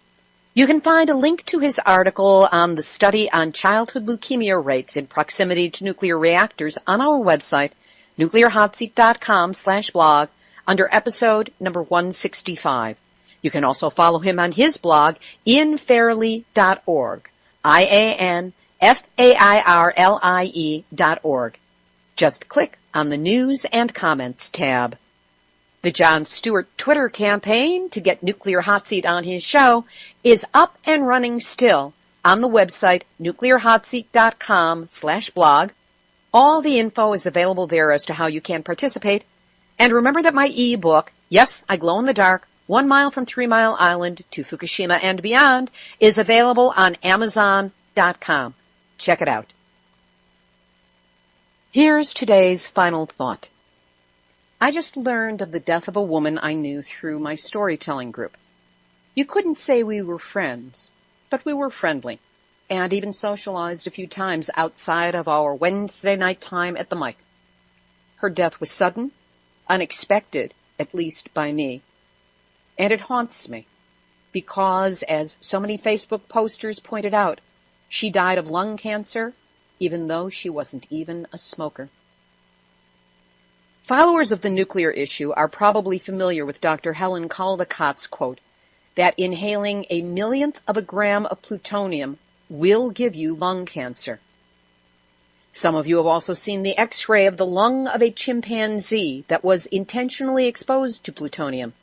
You can find a link to his article on the study on childhood leukemia rates in proximity to nuclear reactors on our website, nuclearhotseat.com/blog, under episode number 165. You can also follow him on his blog, ianfairlie.org, IANFAIRLIE.org. Just click on the News and Comments tab. The Jon Stewart Twitter campaign to get Nuclear Hot Seat on his show is up and running still on the website nuclearhotseat.com/blog. All the info is available there as to how you can participate. And remember that my e-book, Yes, I Glow in the Dark, 1 Mile from 3 Mile Island to Fukushima and Beyond, is available on Amazon.com. Check it out. Here's today's final thought. I just learned of the death of a woman I knew through my storytelling group. You couldn't say we were friends, but we were friendly, and even socialized a few times outside of our Wednesday night time at the mic. Her death was sudden, unexpected, at least by me, and it haunts me, because, as so many Facebook posters pointed out, she died of lung cancer, even though she wasn't even a smoker. Followers of the nuclear issue are probably familiar with Dr. Helen Caldicott's quote that inhaling a millionth of a gram of plutonium will give you lung cancer. Some of you have also seen the X-ray of the lung of a chimpanzee that was intentionally exposed to plutonium,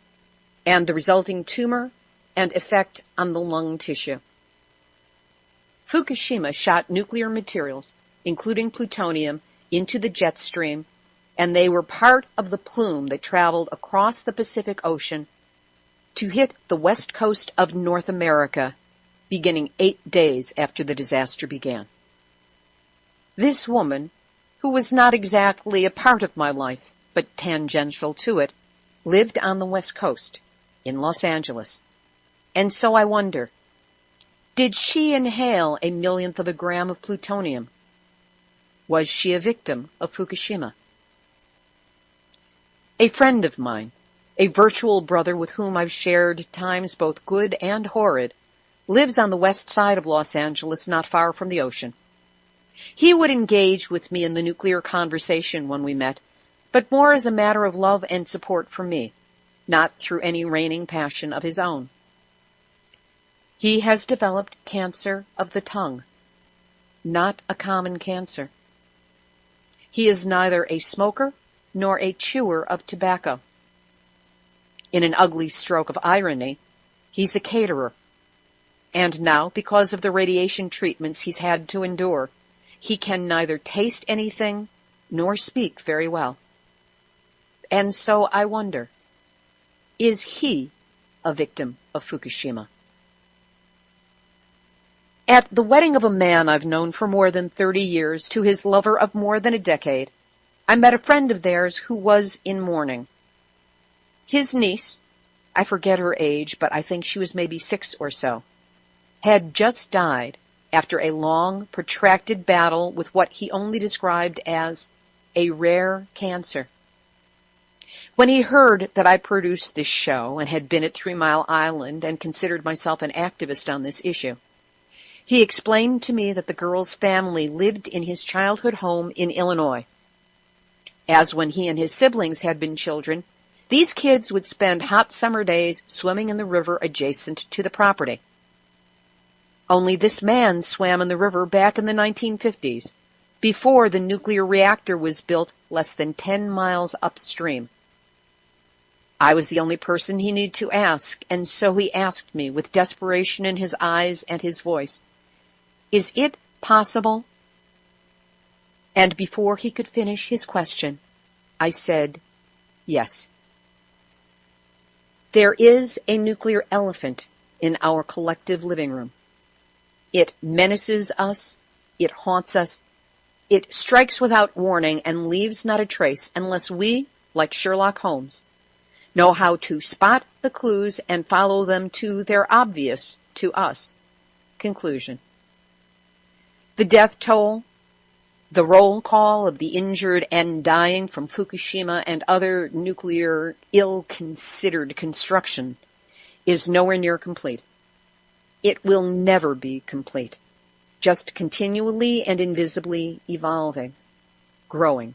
and the resulting tumor and effect on the lung tissue. Fukushima shot nuclear materials, including plutonium, into the jet stream, and they were part of the plume that traveled across the Pacific Ocean to hit the west coast of North America, beginning 8 days after the disaster began. This woman, who was not exactly a part of my life, but tangential to it, lived on the West Coast, in Los Angeles. And so I wonder, did she inhale a millionth of a gram of plutonium? Was she a victim of Fukushima? A friend of mine, a virtual brother with whom I've shared times both good and horrid, lives on the west side of Los Angeles, not far from the ocean. He would engage with me in the nuclear conversation when we met, but more as a matter of love and support for me, not through any reigning passion of his own. He has developed cancer of the tongue, not a common cancer. He is neither a smoker nor a chewer of tobacco. In an ugly stroke of irony, he's a caterer. And now, because of the radiation treatments he's had to endure, he can neither taste anything nor speak very well. And so I wonder, is he a victim of Fukushima? At the wedding of a man I've known for more than 30 years to his lover of more than a decade, I met a friend of theirs who was in mourning. His niece, I forget her age, but I think she was maybe 6 or so, had just died after a long, protracted battle with what he only described as a rare cancer. When he heard that I produced this show and had been at 3 Mile Island and considered myself an activist on this issue, he explained to me that the girl's family lived in his childhood home in Illinois. As when he and his siblings had been children, these kids would spend hot summer days swimming in the river adjacent to the property. Only this man swam in the river back in the 1950s, before the nuclear reactor was built less than 10 miles upstream. I was the only person he needed to ask, and so he asked me with desperation in his eyes and his voice, "Is it possible? And before he could finish his question, I said, yes. There is a nuclear elephant in our collective living room. It menaces us. It haunts us. It strikes without warning and leaves not a trace unless we, like Sherlock Holmes, know how to spot the clues and follow them to their obvious, to us, conclusion. The death toll, the roll call of the injured and dying from Fukushima and other nuclear ill-considered construction is nowhere near complete. It will never be complete, just continually and invisibly evolving, growing.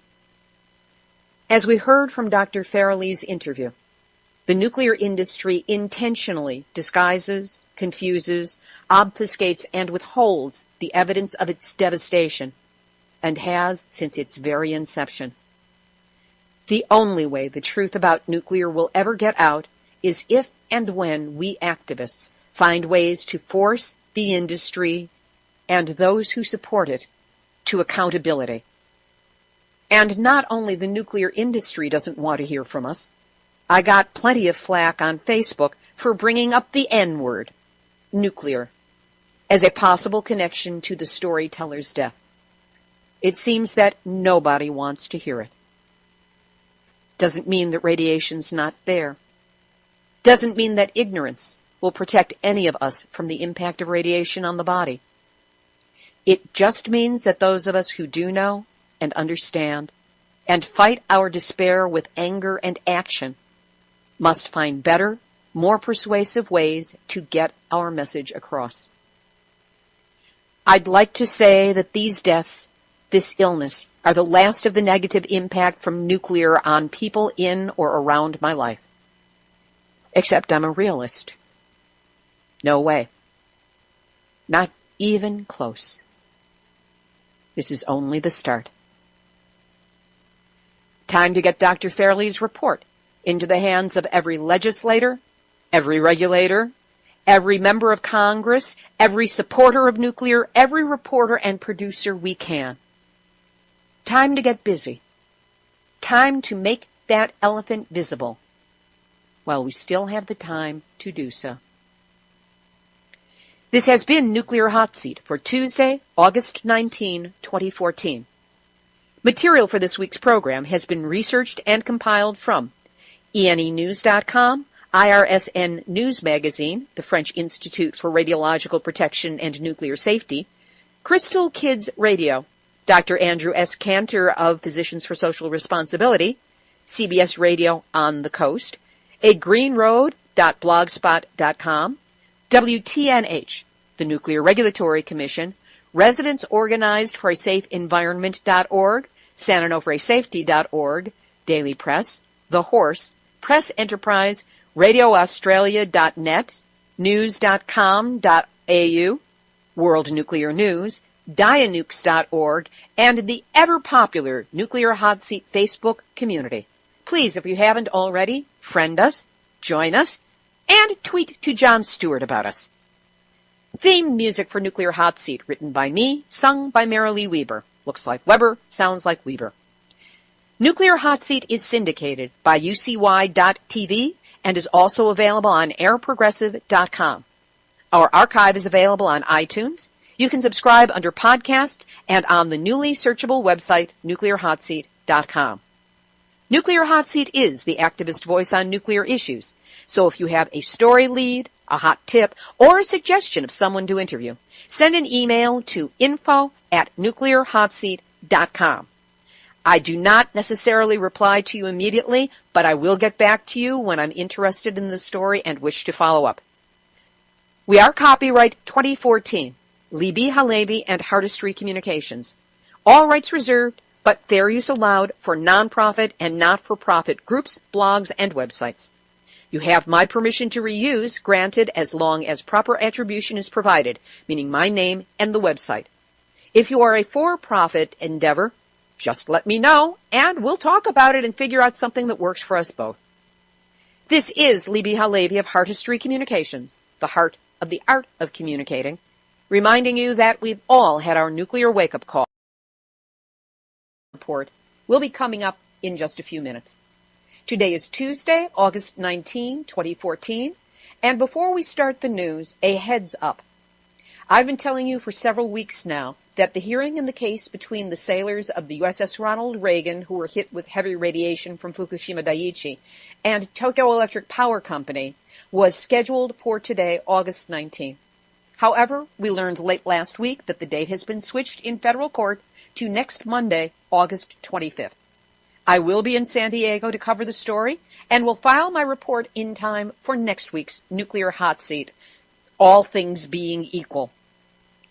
As we heard from Dr. Fairlie's interview, the nuclear industry intentionally disguises, confuses, obfuscates, and withholds the evidence of its devastation, and has since its very inception. The only way the truth about nuclear will ever get out is if and when we activists find ways to force the industry and those who support it to accountability. And not only the nuclear industry doesn't want to hear from us. I got plenty of flack on Facebook for bringing up the N-word, nuclear, as a possible connection to the storyteller's death. It seems that nobody wants to hear it. Doesn't mean that radiation's not there. Doesn't mean that ignorance will protect any of us from the impact of radiation on the body. It just means that those of us who do know and understand and fight our despair with anger and action must find better, more persuasive ways to get our message across. I'd like to say that these deaths, this illness, are the last of the negative impact from nuclear on people in or around my life. Except I'm a realist. No way. Not even close. This is only the start. Time to get Dr. Fairlie's report into the hands of every legislator, every regulator, every member of Congress, every supporter of nuclear, every reporter and producer we can. Time to get busy. Time to make that elephant visible while we still have the time to do so. This has been Nuclear Hot Seat for Tuesday, August 19, 2014. Material for this week's program has been researched and compiled from ENEnews.com, IRSN News Magazine, the French Institute for Radiological Protection and Nuclear Safety, Crystal Kids Radio, Dr. Andrew S. Cantor of Physicians for Social Responsibility, CBS Radio on the Coast, agreenroad.blogspot.com, WTNH, the Nuclear Regulatory Commission, Residents Organized for a Safe Environment.org, SanOnofreSafety.org, Daily Press, The Horse, Press Enterprise, RadioAustralia.net, News.com.au, World Nuclear News, Dianukes.org, and the ever-popular Nuclear Hot Seat Facebook community. Please, if you haven't already, friend us, join us, and tweet to Jon Stewart about us. Theme music for Nuclear Hot Seat, written by me, sung by Marilee Weber. Looks like Weber, sounds like Weber. Nuclear Hot Seat is syndicated by UCY.TV and is also available on airprogressive.com. Our archive is available on iTunes. You can subscribe under podcasts and on the newly searchable website, nuclearhotseat.com. Nuclear Hot Seat is the activist voice on nuclear issues. So if you have a story lead, a hot tip, or a suggestion of someone to interview, send an email to info@nuclearhotseat.com. I do not necessarily reply to you immediately, but I will get back to you when I'm interested in the story and wish to follow up. We are copyright 2014, Libbe, HaLevy, and Heartistry Communications. All rights reserved, but fair use allowed for nonprofit and not-for-profit groups, blogs, and websites. You have my permission to reuse granted as long as proper attribution is provided, meaning my name and the website. If you are a for-profit endeavor, just let me know, and we'll talk about it and figure out something that works for us both. This is Libbe HaLevy of Heartistry Communications, the heart of the art of communicating, reminding you that we've all had our nuclear wake-up call. Report will be coming up in just a few minutes. Today is Tuesday, August 19, 2014, and before we start the news, a heads up. I've been telling you for several weeks now that the hearing in the case between the sailors of the USS Ronald Reagan who were hit with heavy radiation from Fukushima Daiichi and Tokyo Electric Power Company was scheduled for today, August 19. However, we learned late last week that the date has been switched in federal court to next Monday, August 25th. I will be in San Diego to cover the story and will file my report in time for next week's Nuclear Hot Seat, all things being equal.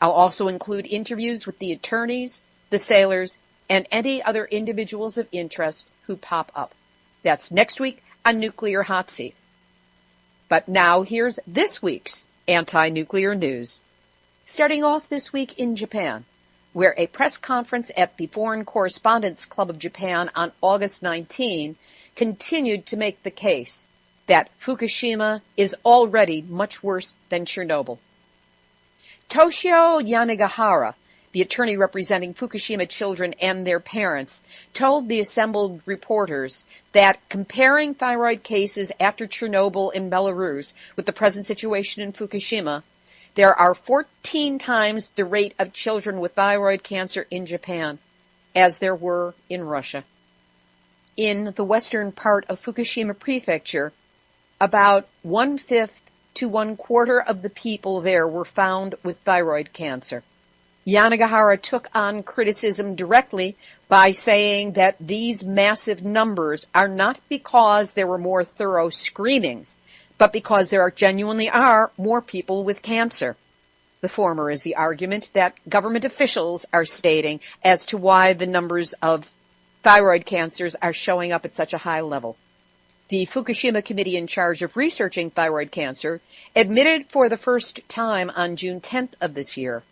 I'll also include interviews with the attorneys, the sailors, and any other individuals of interest who pop up. That's next week on Nuclear Hot Seat. But now here's this week's anti-nuclear news. Starting off this week in Japan, where a press conference at the Foreign Correspondents Club of Japan on August 19 continued to make the case that Fukushima is already much worse than Chernobyl. Toshio Yanagihara, the attorney representing Fukushima children and their parents, told the assembled reporters that comparing thyroid cases after Chernobyl in Belarus with the present situation in Fukushima, there are 14 times the rate of children with thyroid cancer in Japan as there were in Russia. In the western part of Fukushima Prefecture, about 1/5 to 1/4 of the people there were found with thyroid cancer. Yanagihara took on criticism directly by saying that these massive numbers are not because there were more thorough screenings, but because there genuinely are more people with cancer. The former is the argument that government officials are stating as to why the numbers of thyroid cancers are showing up at such a high level. The Fukushima committee in charge of researching thyroid cancer admitted for the first time on June 10th of this year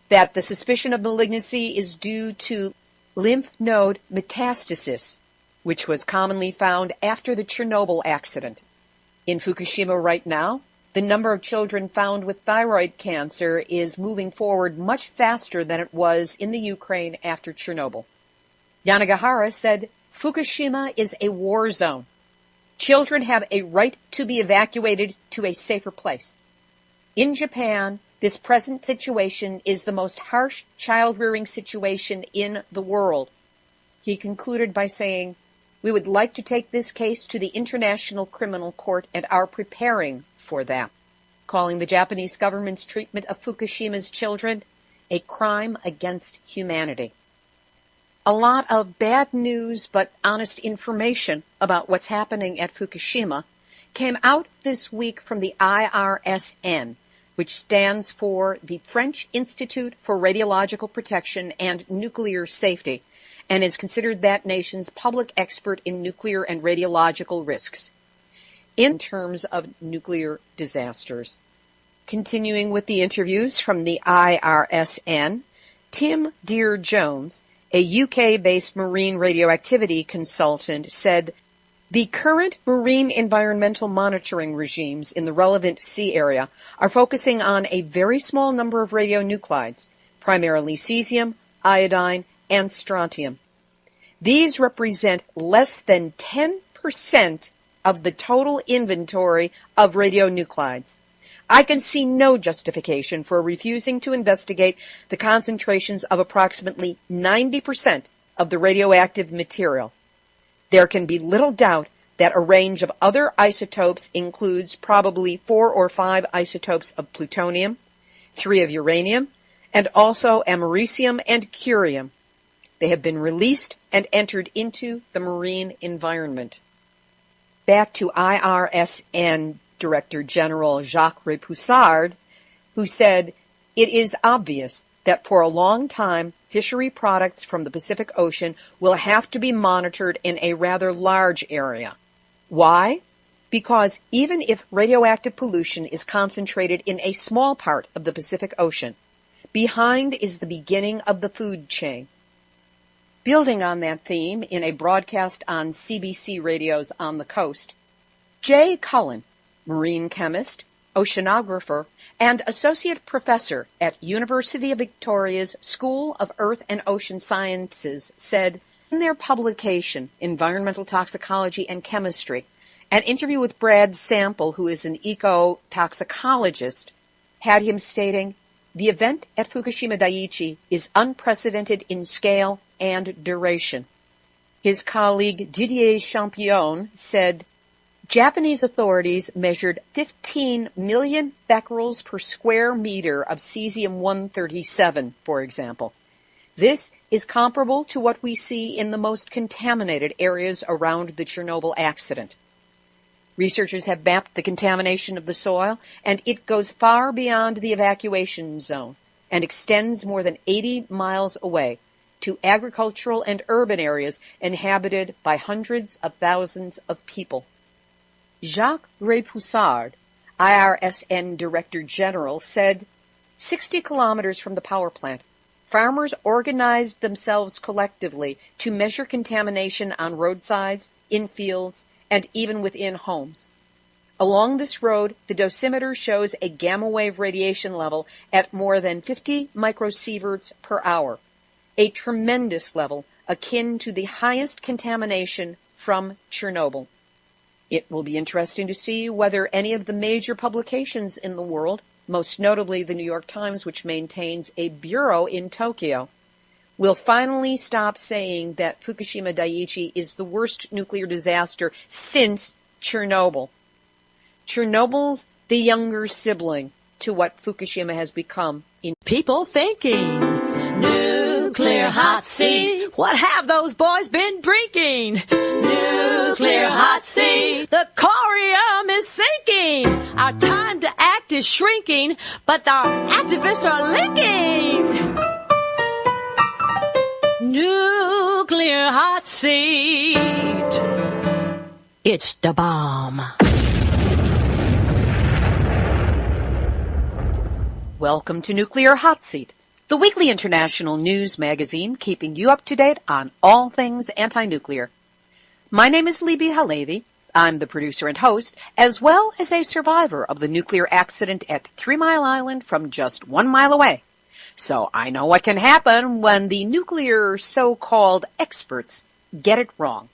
that the suspicion of malignancy is due to lymph node metastasis, which was commonly found after the Chernobyl accident. In Fukushima right now, the number of children found with thyroid cancer is moving forward much faster than it was in the Ukraine after Chernobyl. Yanagihara said, Fukushima is a war zone. Children have a right to be evacuated to a safer place. In Japan, this present situation is the most harsh child-rearing situation in the world. He concluded by saying, we would like to take this case to the International Criminal Court and are preparing for that, calling the Japanese government's treatment of Fukushima's children a crime against humanity. A lot of bad news but honest information about what's happening at Fukushima came out this week from the IRSN, which stands for the French Institute for Radiological Protection and Nuclear Safety, and is considered that nation's public expert in nuclear and radiological risks in terms of nuclear disasters. Continuing with the interviews from the IRSN, Tim Deere-Jones, a UK-based marine radioactivity consultant, said, the current marine environmental monitoring regimes in the relevant sea area are focusing on a very small number of radionuclides, primarily cesium, iodine, and strontium. These represent less than 10% of the total inventory of radionuclides. I can see no justification for refusing to investigate the concentrations of approximately 90% of the radioactive material. There can be little doubt that a range of other isotopes includes probably 4 or 5 isotopes of plutonium, 3 of uranium, and also americium and curium. They have been released and entered into the marine environment. Back to IRSN Director General Jacques Repoussard, who said, it is obvious that for a long time, fishery products from the Pacific Ocean will have to be monitored in a rather large area. Why? Because even if radioactive pollution is concentrated in a small part of the Pacific Ocean, behind is the beginning of the food chain. Building on that theme in a broadcast on CBC radios on the coast, Jay Cullen, marine chemist, oceanographer, and associate professor at University of Victoria's School of Earth and Ocean Sciences, said in their publication, Environmental Toxicology and Chemistry, an interview with Brad Sample, who is an ecotoxicologist, had him stating, "The event at Fukushima Daiichi is unprecedented in scale and duration." His colleague Didier Champion said, Japanese authorities measured 15 million becquerels per square meter of cesium-137, for example. This is comparable to what we see in the most contaminated areas around the Chernobyl accident. Researchers have mapped the contamination of the soil, and it goes far beyond the evacuation zone and extends more than 80 miles away to agricultural and urban areas inhabited by hundreds of thousands of people. Jacques Repoussard, IRSN Director General, said, 60 kilometers from the power plant, farmers organized themselves collectively to measure contamination on roadsides, in fields, and even within homes. Along this road, the dosimeter shows a gamma wave radiation level at more than 50 microsieverts per hour, a tremendous level akin to the highest contamination from Chernobyl. It will be interesting to see whether any of the major publications in the world, most notably the New York Times, which maintains a bureau in Tokyo, will finally stop saying that Fukushima Daiichi is the worst nuclear disaster since Chernobyl. Chernobyl's the younger sibling to what Fukushima has become in People thinking. Nuclear hot seat. What have those boys been drinking? Nuclear hot seat. The corium is sinking. Our time to act is shrinking, but our activists are linking. Nuclear hot seat. It's the bomb. Welcome to Nuclear Hot Seat, the weekly international news magazine keeping you up to date on all things anti-nuclear. My name is Libbe HaLevy. I'm the producer and host, as well as a survivor of the nuclear accident at 3 Mile Island from just 1 mile away. So I know what can happen when the nuclear so-called experts get it wrong.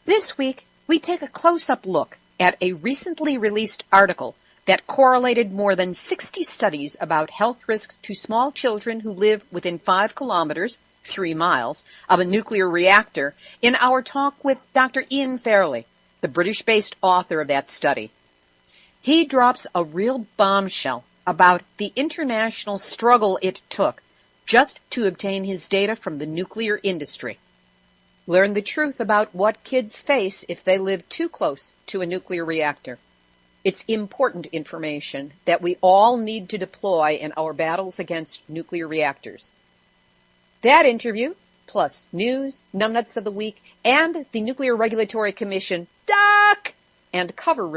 This week, we take a close-up look at a recently released article that correlated more than 60 studies about health risks to small children who live within 5 kilometers, 3 miles, of a nuclear reactor in our talk with Dr. Ian Fairlie, the British-based author of that study. He drops a real bombshell about the international struggle it took just to obtain his data from the nuclear industry. Learn the truth about what kids face if they live too close to a nuclear reactor. It's important information that we all need to deploy in our battles against nuclear reactors. That interview, plus news, numbnuts of the week, and the Nuclear Regulatory Commission, and cover